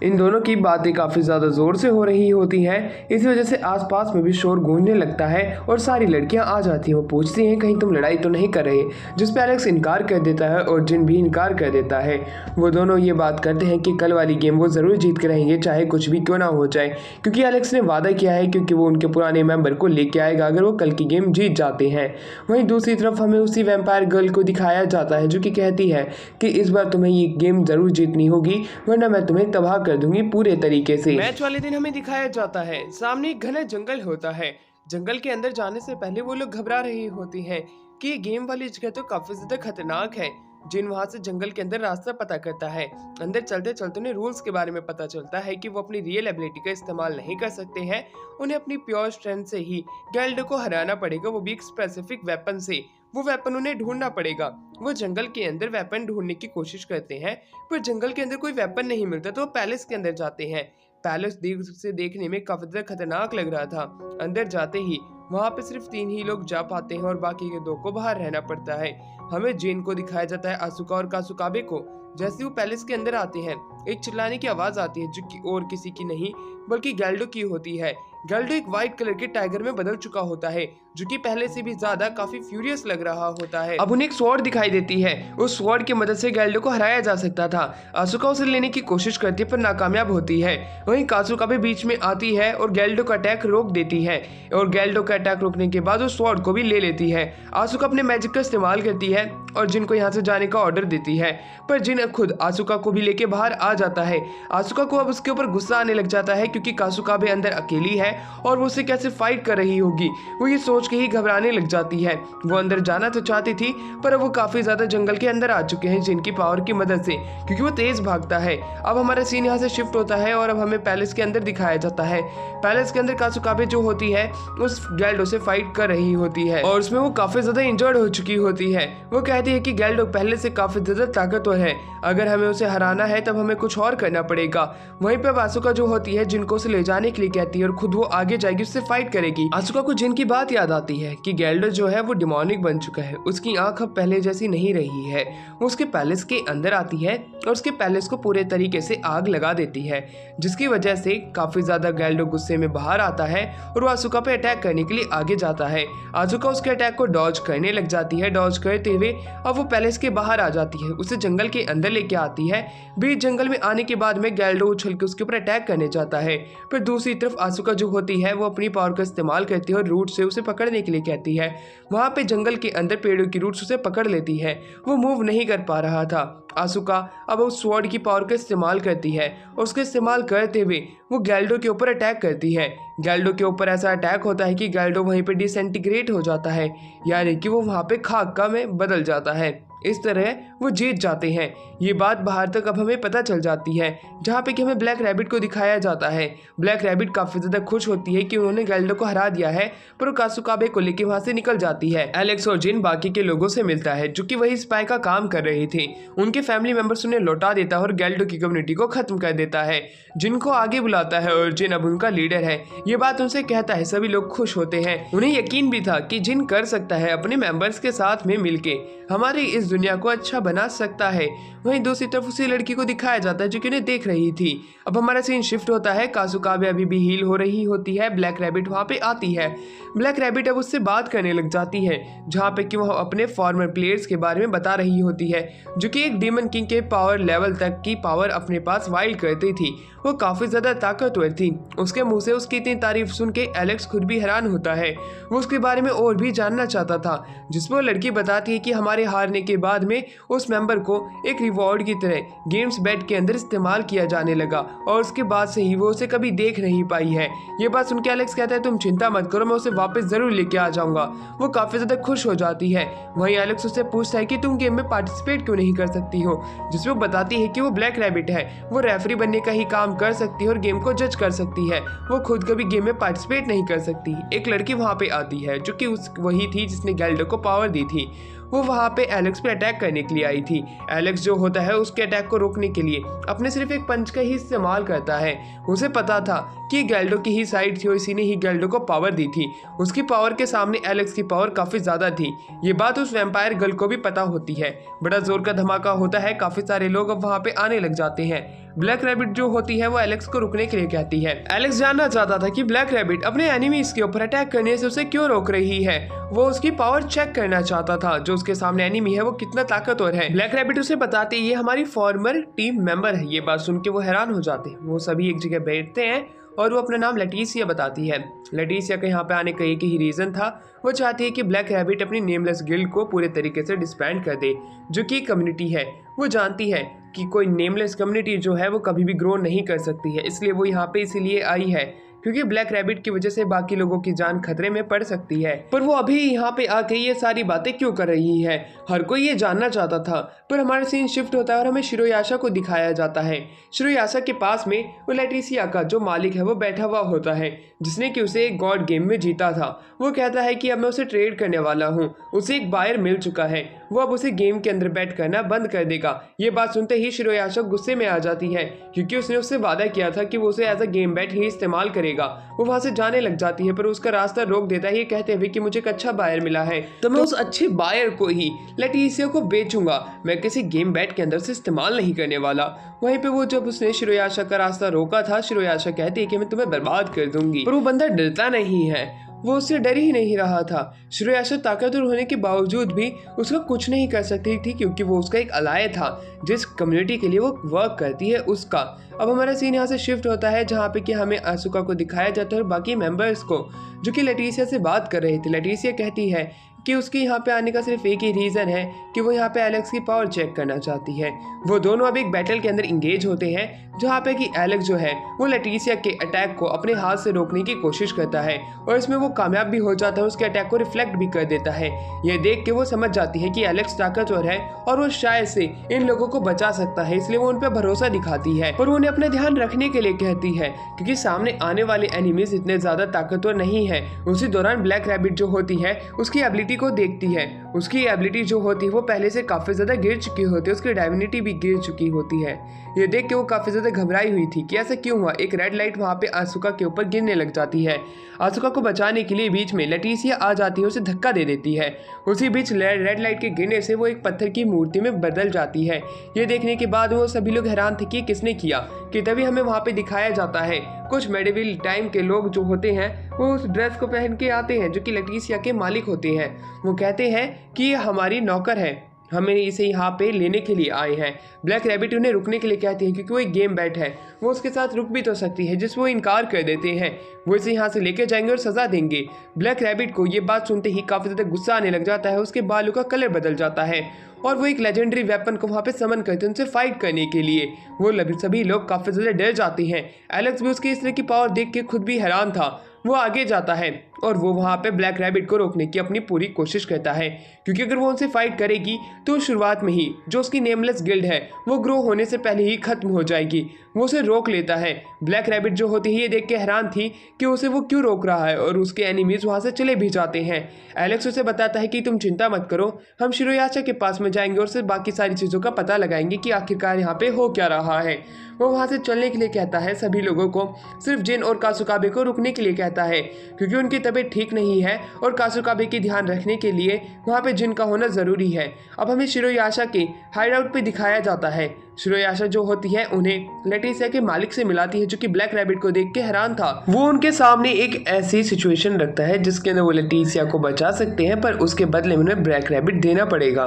इन दोनों की बातें काफ़ी ज़्यादा ज़ोर से हो रही होती हैं, इसी वजह से आसपास में भी शोर गूंजने लगता है और सारी लड़कियां आ जाती हैं। वो पूछती हैं कहीं तुम लड़ाई तो नहीं कर रहे, जिस पे एलेक्स इनकार कर देता है और जिन भी इनकार कर देता है। वो दोनों ये बात करते हैं कि कल वाली गेम वो ज़रूर जीत के रहेंगे, चाहे कुछ भी क्यों ना हो जाए, क्योंकि एलेक्स ने वादा किया है क्योंकि वो उनके पुराने मेंबर को लेके आएगा अगर वो कल की गेम जीत जाते हैं। वहीं दूसरी तरफ हमें उसी वैम्पायर गर्ल को दिखाया जाता है जो कि कहती है कि इस बार तुम्हें ये गेम ज़रूर जीतनी होगी, वरना मैं तुम्हें तबाह कर दूंगी पूरे तरीके से। मैच वाले दिन हमें दिखाया जाता है सामने एक घना जंगल होता है। जंगल के अंदर जाने से पहले वो लोग घबरा रही होती हैं कि ये गेम वाली जगह तो काफी ज्यादा खतरनाक है। जिन वहां से जंगल के अंदर रास्ता पता करता है। अंदर चलते चलते उन्हें रूल्स के बारे में पता चलता है कि वो अपनी रियल एबिलिटी का इस्तेमाल नहीं कर सकते हैं। उन्हें अपनी प्योर स्ट्रेंथ से ही गैल्डो को हराना पड़ेगा, वो भी एक स्पेसिफिक वेपन से। वो वेपन उन्हें ढूंढना पड़ेगा। वो जंगल के अंदर वेपन ढूंढने की कोशिश करते हैं, पर जंगल के अंदर कोई वेपन नहीं मिलता, तो वो पैलेस के अंदर जाते हैं। पैलेस दूर से देखने में काफी ज्यादा खतरनाक लग रहा था। अंदर जाते ही वहाँ पे सिर्फ 3 ही लोग जा पाते हैं और बाकी के 2 को बाहर रहना पड़ता है। हमें जेन को दिखाया जाता है आसुका और कासुकाबे को। जैसे वो पैलेस के अंदर आते हैं एक चिल्लाने की आवाज आती है जो कि और किसी की नहीं बल्कि गैल्डो की होती है। गैल्डो एक व्हाइट कलर के टाइगर में बदल चुका होता है जो कि पहले से भी ज्यादा काफी फ्यूरियस लग रहा होता है। अब उन्हें एक स्वॉर्ड दिखाई देती है। उस स्वॉर्ड की मदद से गैल्डो को हराया जा सकता था। आसुका उसे लेने की कोशिश करती है पर नाकामयाब होती है। वहीं कासुकाबे बीच में आती है और गैल्डो का अटैक रोक देती है और गैल्डो का अटैक रोकने के बाद उस स्वॉर्ड को भी ले लेती है। आसुका अपने मैजिक का इस्तेमाल करती है और जिन को यहाँ से जाने का ऑर्डर देती है पर जिन खुद आसुका को भी लेके बाहर आ जाता है। आसुका को अब उसके ऊपर गुस्सा आने लग जाता है क्योंकि कासुकाबे अंदर अकेली है और वो उसे कैसे फाइट कर रही होगी। वो ये सोच के ही घबराने लग जाती है। वो अंदर जाना तो चाहती थी पर अब वो काफी ज्यादा जंगल के अंदर आ चुके हैं जिनकी पावर की मदद से क्योंकि वो तेज भागता है। अब हमारा सीन यहाँ से शिफ्ट होता है और अब हमें पैलेस के अंदर दिखाया जाता है। पैलेस के अंदर कासुकाबे जो होती है उस गैल्डो से फाइट कर रही होती है और उसमें वो काफी ज्यादा इंजर्ड हो चुकी होती है। वो कहती है कि गैल्डो पहले से काफी ज्यादा ताकतवर है, अगर हमें उसे हराना है तब हमें कुछ और करना पड़ेगा। वहीं पर आसुका जो होती है जिनको उसे ले जाने के लिए कहती है और खुद वो आगे जाएगी उससे फाइट करेगी। आसुका को जिन की बात याद आती है कि गैल्डो जो है वो डिमोनिक बन चुका है, उसकी आंख अब पहले जैसी नहीं रही है। वो उसके पैलेस के अंदर आती है और उसके पैलेस को पूरे तरीके से आग लगा देती है जिसकी वजह से काफी ज्यादा गैल्डो गुस्से में बाहर आता है और वो आसुका पे अटैक करने के लिए आगे जाता है। आसुका उसके अटैक को डॉज करने लग जाती है। डॉज करते हुए अब वो पैलेस के बाहर आ जाती है, उसे जंगल के अंदर लेके आती है। बीच जंगल में आने के बाद में गैल्डो उछल के उसके ऊपर अटैक करने जाता है। फिर दूसरी तरफ आसुका जो होती है वो अपनी पावर का इस्तेमाल करती है और रूट से उसे पकड़ने के लिए कहती है। वहां पे जंगल के अंदर पेड़ों की रूट्स उसे पकड़ लेती है। वो मूव नहीं कर पा रहा था। आसुका अब उस स्वॉर्ड की पावर का इस्तेमाल करती है और उसका इस्तेमाल करते हुए वो गैल्डो के ऊपर अटैक करती है। गैल्डो के ऊपर ऐसा अटैक होता है कि गैल्डो वहीं पे डिसइंटीग्रेट हो जाता है, यानी कि वो वहां पे खाका में बदल जाता है। इस तरह वो जीत जाते हैं। ये बात बाहर तक अब हमें पता चल जाती है जहाँ पे कि हमें ब्लैक रैबिट को दिखाया जाता है। ब्लैक रैबिट काफी ज्यादा खुश होती है कि उन्होंने गैल्डो को हरा दिया है पर वो कासुकाबे को लेके वहां से निकल जाती है। एलेक्स और जिन बाकी के लोगों से मिलता है जो कि वही स्पाई का काम कर रहे थे। उनके फैमिली मेंबर्स उन्हें लौटा देता है और गैल्डो की कम्युनिटी को खत्म कर देता है। जिनको आगे बुलाता है और जिन अब उनका लीडर है। ये बात उनसे कहता है, सभी लोग खुश होते हैं। उन्हें यकीन भी था कि जिन कर सकता है अपने मेंबर्स के साथ में मिलके हमारी इस दुनिया को अच्छा बना सकता है। वहीं दूसरी तरफ उसी लड़की को दिखाया जाता है जो कि उन्हें देख रही थी। अब हमारा सीन शिफ्ट होता है। कासुकाबे अभी भी हील हो रही होती है। ब्लैक रैबिट वहां पे आती है। ब्लैक रैबिट अब उससे बात करने लग जाती है जहाँ पे कि वह अपने फॉर्मर प्लेयर्स के बारे में बता रही होती है जो कि एक डीमन किंग के पावर लेवल तक की पावर अपने पास वाइल्ड करती थी। वो काफी ज्यादा ताकतवर थी। उसके मुंह से उसकी इतनी तारीफ सुन के एलेक्स खुद भी हैरान होता है। वो उसके बारे में और भी जानना चाहता था जिसमें वो लड़की बताती है कि हमारे हारने के बाद में उस मेंबर को एक रिवॉर्ड की तरह गेम्स बेड के अंदर इस्तेमाल किया जाने लगा और उसके बाद से ही वो उसे कभी देख नहीं पाई है। ये बात सुन के एलेक्स कहता है तुम चिंता मत करो, मैं उसे वापस जरूर लेके आ जाऊंगा। वो काफी ज्यादा खुश हो जाती है। वहीं एलेक्स उससे पूछता है कि तुम गेम में पार्टिसिपेट क्यों नहीं कर सकती हो, जिसमें वो बताती है कि वो ब्लैक रैबिट है, वो रेफरी बनने का ही काम कर सकती है और गेम को जज कर सकती है, वो खुद कभी गेम में पार्टिसिपेट नहीं कर सकती। एक लड़की वहां पे आती है जो कि वही थी जिसने गैल्डो को पावर दी थी। वो वहां पे एलेक्स पे अटैक करने के लिए आई थी। एलेक्स जो होता है उसके अटैक को रोकने के लिए अपने सिर्फ एक पंच का ही इस्तेमाल करता है। उसे पता था कि गैल्डो की ही साइड थी और इसी ने ही गैल्डो को पावर दी थी। उसकी पावर के सामने एलेक्स की पावर काफी ज्यादा थी। ये बात उस वैम्पायर गर्ल को भी पता होती है। बड़ा जोर का धमाका होता है, काफी सारे लोग अब वहां पे आने लग जाते हैं। ब्लैक रैबिट जो होती है वो एलेक्स को रुकने के लिए कहती है। एलेक्स जानना चाहता था कि ब्लैक रैबिट अपने एनिमीज के ऊपर अटैक करने से उसे क्यों रोक रही है। वो उसकी पावर चेक करना चाहता था, जो उसके सामने एनिमी है वो कितना ताकतवर है। ब्लैक रैबिट उसे बताते ये हमारी फॉर्मर टीम मेंबर है। ये बात सुन के वो हैरान हो जाते हैं। वो सभी एक जगह बैठते हैं और वो अपना नाम लटीसिया बताती है। लटीसिया का यहाँ पे आने का एक ही रीजन था, वो चाहती है कि ब्लैक रैबिट अपनी नेमलेस गिल्ड को पूरे तरीके से डिस्बैंड कर दे, जो कि कम्युनिटी है। वो जानती है कि कोई नेमलेस कम्युनिटी जो है वो कभी भी ग्रो नहीं कर सकती है, इसलिए वो यहाँ पे इसीलिए आई है क्योंकि ब्लैक रैबिट की वजह से बाकी लोगों की जान खतरे में पड़ सकती है। पर वो अभी यहाँ पे आके ये सारी बातें क्यों कर रही है, हर कोई ये जानना चाहता था। पर हमारा सीन शिफ्ट होता है और हमें शिरोयाशा को दिखाया जाता है। शिरोयाशा के पास में वो लैटिसिया का जो मालिक है वो बैठा हुआ होता है, जिसने कि उसे एक गॉड गेम में जीता था। वो कहता है कि अब मैं उसे ट्रेड करने वाला हूँ, उसे एक बायर मिल चुका है। वो अब उसे गेम के अंदर बैट करना बंद कर देगा। ये बात सुनते ही शिरोयाशा गुस्से में आ जाती है क्योंकि उसने उससे वादा किया था कि वो उसे एज अ गेम बैट ही इस्तेमाल करेगा। वो वहां से जाने लग जाती है पर उसका रास्ता रोक देता है, ये कहते हुए कि मुझे एक अच्छा बायर मिला है तो मैं उस अच्छे बायर को ही लेटिसिया को बेचूंगा, मैं किसी गेम बैट के अंदर से इस्तेमाल नहीं करने वाला। वहीं पे वो जब उसने शिरोयाशा का रास्ता रोका था, शिरोयाशा कहती है कि मैं तुम्हें बर्बाद कर दूंगी, पर वो बंदा डरता नहीं है, वो उससे डर ही नहीं रहा था। शिरोयाशा ताकतवर होने के बावजूद भी उसका कुछ नहीं कर सकती थी क्योंकि वो उसका एक अलाय था जिस कम्युनिटी के लिए वो वर्क करती है उसका। अब हमारा सीन यहाँ से शिफ्ट होता है जहाँ पे कि हमें आसुका को दिखाया जाता है और बाकी मेंबर्स को जो कि लेटिसिया से बात कर रहे थे। लेटिसिया कहती है कि उसके यहाँ पे आने का सिर्फ एक ही रीज़न है कि वो यहाँ पे एलेक्स की पावर चेक करना चाहती है। वो दोनों अब एक बैटल के अंदर इंगेज होते हैं जहाँ पे कि एलेक्स जो है वो लेटिसिया के अटैक को अपने हाथ से रोकने की कोशिश करता है और इसमें वो कामयाब भी हो जाता है, उसके अटैक को रिफ्लेक्ट भी कर देता है। ये देख के वो समझ जाती है कि एलेक्स ताकतवर है और वो शायद से इन लोगों को बचा सकता है, इसलिए वो उन पर भरोसा दिखाती है और वो उन्हें अपना ध्यान रखने के लिए कहती है क्योंकि सामने आने वाले एनिमीज इतने ज्यादा ताकतवर नहीं है। उसी दौरान ब्लैक रैबिट जो होती है उसकी एबिलिटी को देखती है, उसकी एबिलिटी जो होती है वो पहले से काफी ज्यादा गिर चुकी होती है, उसकी डायविनिटी भी गिर चुकी होती है। ये देख के वो काफी ज्यादा घबराई हुई थी कि ऐसा क्यों हुआ। एक रेड लाइट वहाँ पे आसुका के ऊपर गिरने लग जाती है। आसुका को बचाने के लिए बीच में लेटिसिया आ जाती है, उसे धक्का दे देती है। उसी बीच रेड लाइट के गिरने से वो एक पत्थर की मूर्ति में बदल जाती है। ये देखने के बाद वो सभी लोग हैरान थे कि किसने किया, कि तभी हमें वहाँ पे दिखाया जाता है कुछ मेडिवल टाइम के लोग जो होते हैं वो उस ड्रेस को पहन के आते हैं जो कि लेटिसिया के मालिक होते हैं। वो कहते हैं कि ये हमारी नौकर है, हमें इसे यहाँ पे लेने के लिए आए हैं। ब्लैक रैबिट उन्हें रुकने के लिए कहती है क्योंकि वो एक गेम बैट है, वो उसके साथ रुक भी तो सकती है, जिस वो इनकार कर देते हैं। वो इसे यहाँ से लेके जाएंगे और सजा देंगे। ब्लैक रैबिट को ये बात सुनते ही काफ़ी ज़्यादा गुस्सा आने लग जाता है, उसके बालों का कलर बदल जाता है और वो एक लेजेंडरी वेपन को वहाँ पे समन करते हैं उनसे फाइट करने के लिए। वो सभी लोग काफ़ी ज़्यादा डर जाते हैं। एलेक्स भी उसकी इस तरह की पावर देख के खुद भी हैरान था। वो आगे जाता है और वो वहाँ पे ब्लैक रैबिट को रोकने की अपनी पूरी कोशिश करता है क्योंकि अगर वो उनसे फाइट करेगी तो शुरुआत में ही जो उसकी नेमलेस गिल्ड है वो ग्रो होने से पहले ही खत्म हो जाएगी। वो उसे रोक लेता है। ब्लैक रैबिट जो होती है ये देख के हैरान थी कि उसे वो क्यों रोक रहा है और उसके एनिमीज वहाँ से चले भी जाते हैं। एलेक्स उसे बताता है कि तुम चिंता मत करो, हम शिरोयाशा के पास में जाएंगे और सिर्फ बाकी सारी चीज़ों का पता लगाएंगे कि आखिरकार यहाँ पे हो क्या रहा है। वो वहाँ से चलने के लिए कहता है सभी लोगों को, सिर्फ जिन और कासुकाबे को रुकने के लिए कहता है क्योंकि उनकी तबीयत ठीक नहीं है और कासुकाबे की ध्यान रखने के लिए वहाँ पे जिन का होना ज़रूरी है। अब हमें शिरोयाशा के हाइड आउट पे दिखाया जाता है। शिरोयाशा जो होती है उन्हें लेटिसिया के मालिक से मिलाती है जो कि ब्लैक रैबिट को देख के हैरान था। वो उनके सामने एक ऐसी सिचुएशन रखता है जिसके अंदर वो लेटिसिया को बचा सकते हैं पर उसके बदले में उन्हें ब्लैक रैबिट देना पड़ेगा।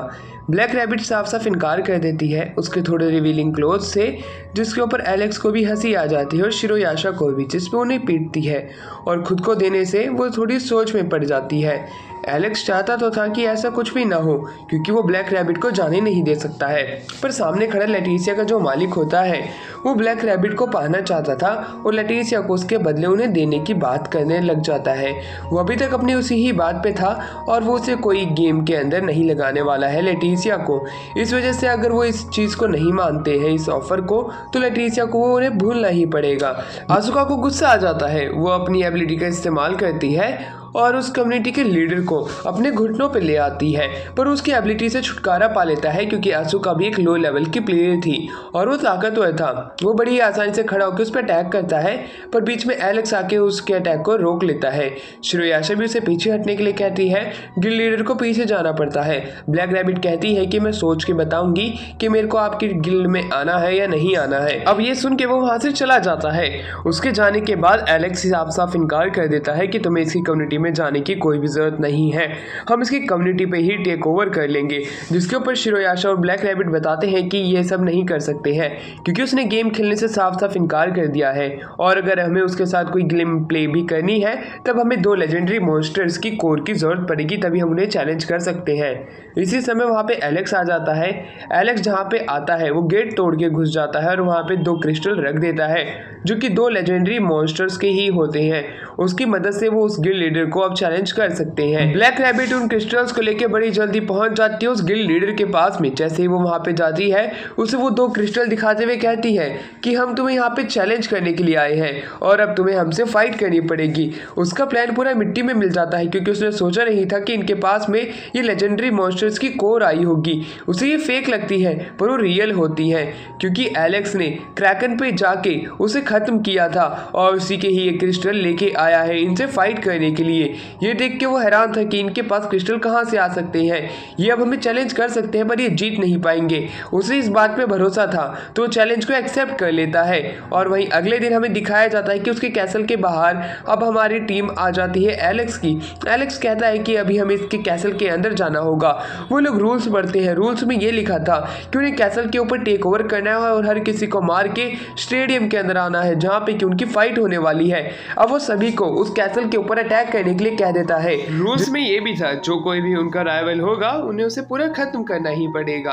ब्लैक रैबिट साफ साफ इनकार कर देती है उसके थोड़े रिवीलिंग क्लोथ से, जिसके ऊपर एलेक्स को भी हंसी आ जाती है और शिरोयाशा को भी, जिसपे उन्हें पीटती है और खुद को देने से वो थोड़ी सोच में पड़ जाती है। एलेक्स चाहता तो था कि ऐसा कुछ भी ना हो क्योंकि वो ब्लैक रैबिट को जाने नहीं दे सकता है, पर सामने खड़ा लेटिसिया का जो मालिक होता है वो ब्लैक रैबिट को पाना चाहता था और लेटिसिया को उसके बदले उन्हें देने की बात करने लग जाता है। वो अभी तक अपनी उसी ही बात पे था और वो उसे कोई गेम के अंदर नहीं लगाने वाला है लेटिसिया को। इस वजह से अगर वो इस चीज़ को नहीं मानते हैं, इस ऑफर को, तो लेटिसिया को वो उन्हें भूलना ही पड़ेगा। आसुका को गुस्सा आ जाता है, वो अपनी एबिलिटी का इस्तेमाल करती है और उस कम्युनिटी के लीडर को अपने घुटनों पे ले आती है, पर उसकी एबिलिटी से छुटकारा पा लेता है क्योंकि आसुका भी एक लो लेवल की प्लेयर थी और वो ताकतवर था। वो बड़ी आसानी से खड़ा होकर उस पर अटैक करता है पर बीच में एलेक्स आके उसके अटैक को रोक लेता है। शिरोयाशा भी उसे पीछे हटने के लिए कहती है, गिल्ड लीडर को पीछे जाना पड़ता है। ब्लैक रैबिट कहती है कि मैं सोच के बताऊंगी कि मेरे को आपकी गिल्ड में आना है या नहीं आना है। अब ये सुन के वो वहाँ से चला जाता है। उसके जाने के बाद एलेक्स साफ साफ इनकार कर देता है कि तुम्हें इसकी कम्युनिटी में जाने की कोई भी जरूरत नहीं है, हम इसकी कम्युनिटी पे ही टेक ओवर कर लेंगे। जिसके ऊपर शिरोयाशा और ब्लैक रैबिट बताते हैं कि ये सब नहीं कर सकते हैं क्योंकि उसने गेम खेलने से साफ साफ इनकार कर दिया है और अगर हमें उसके साथ कोई गेम प्ले भी करनी है तब हमें 2 लेजेंडरी मॉन्स्टर्स की कोर की जरूरत पड़ेगी, तभी हम उन्हें चैलेंज कर सकते हैं। इसी समय वहाँ पे एलेक्स आ जाता है। एलेक्स जहाँ पे आता है वो गेट तोड़ के घुस जाता है और वहाँ पे 2 क्रिस्टल रख देता है जो कि 2 लेजेंडरी मॉन्स्टर्स के ही होते हैं। उसकी मदद से वो उस गिल्ड लीडर को अब चैलेंज कर सकते हैं। ब्लैक रैबिट उन क्रिस्टल्स को लेकर बड़ी जल्दी पहुंच जाती है उस गिल्ड लीडर के पास में। जैसे ही वो वहां पे जाती है उसे वो 2 क्रिस्टल दिखाते हुए कहती है कि हम तुम्हें यहाँ पे चैलेंज करने के लिए आए हैं और अब तुम्हें हमसे फाइट करनी पड़ेगी। उसका प्लान पूरा मिट्टी में मिल जाता है क्योंकि उसने सोचा नहीं था कि इनके पास में ये लेजेंडरी मॉन्स्टर्स की कोर आई होगी। उसे ये फेक लगती है पर वो रियल होती है क्योंकि एलेक्स ने क्रैकन पे जाके उसे खत्म किया था और उसी के ही ये क्रिस्टल लेके आया है इनसे फाइट करने के लिए। ये देख के वो हैरान था कि इनके पास क्रिस्टल कहाँ से आ सकते हैं, ये अब हमें चैलेंज कर सकते हैं पर ये जीत नहीं पाएंगे। उसे इस बात पे भरोसा था तो चैलेंज को एक्सेप्ट कर लेता है। और वहीं अगले दिन हमें दिखाया जाता है कि उसके कैसल के बाहर अब हमारी टीम आ जाती है एलेक्स की। एलेक्स कहता है कि अभी हमें इसके कैसल के अंदर जाना होगा। वो लोग रूल्स पढ़ते हैं। रूल्स में ये लिखा था कि उन्हें कैसल के ऊपर टेक ओवर करना है और हर किसी को मार के स्टेडियम के अंदर आना है जहाँ पे कि उनकी फाइट होने वाली है। अब वो सभी को उस कैसल के ऊपर अटैक करने के लिए कह देता है। रूल्स में ये भी था जो कोई भी उनका राइवल होगा उन्हें उसे पूरा खत्म करना ही पड़ेगा।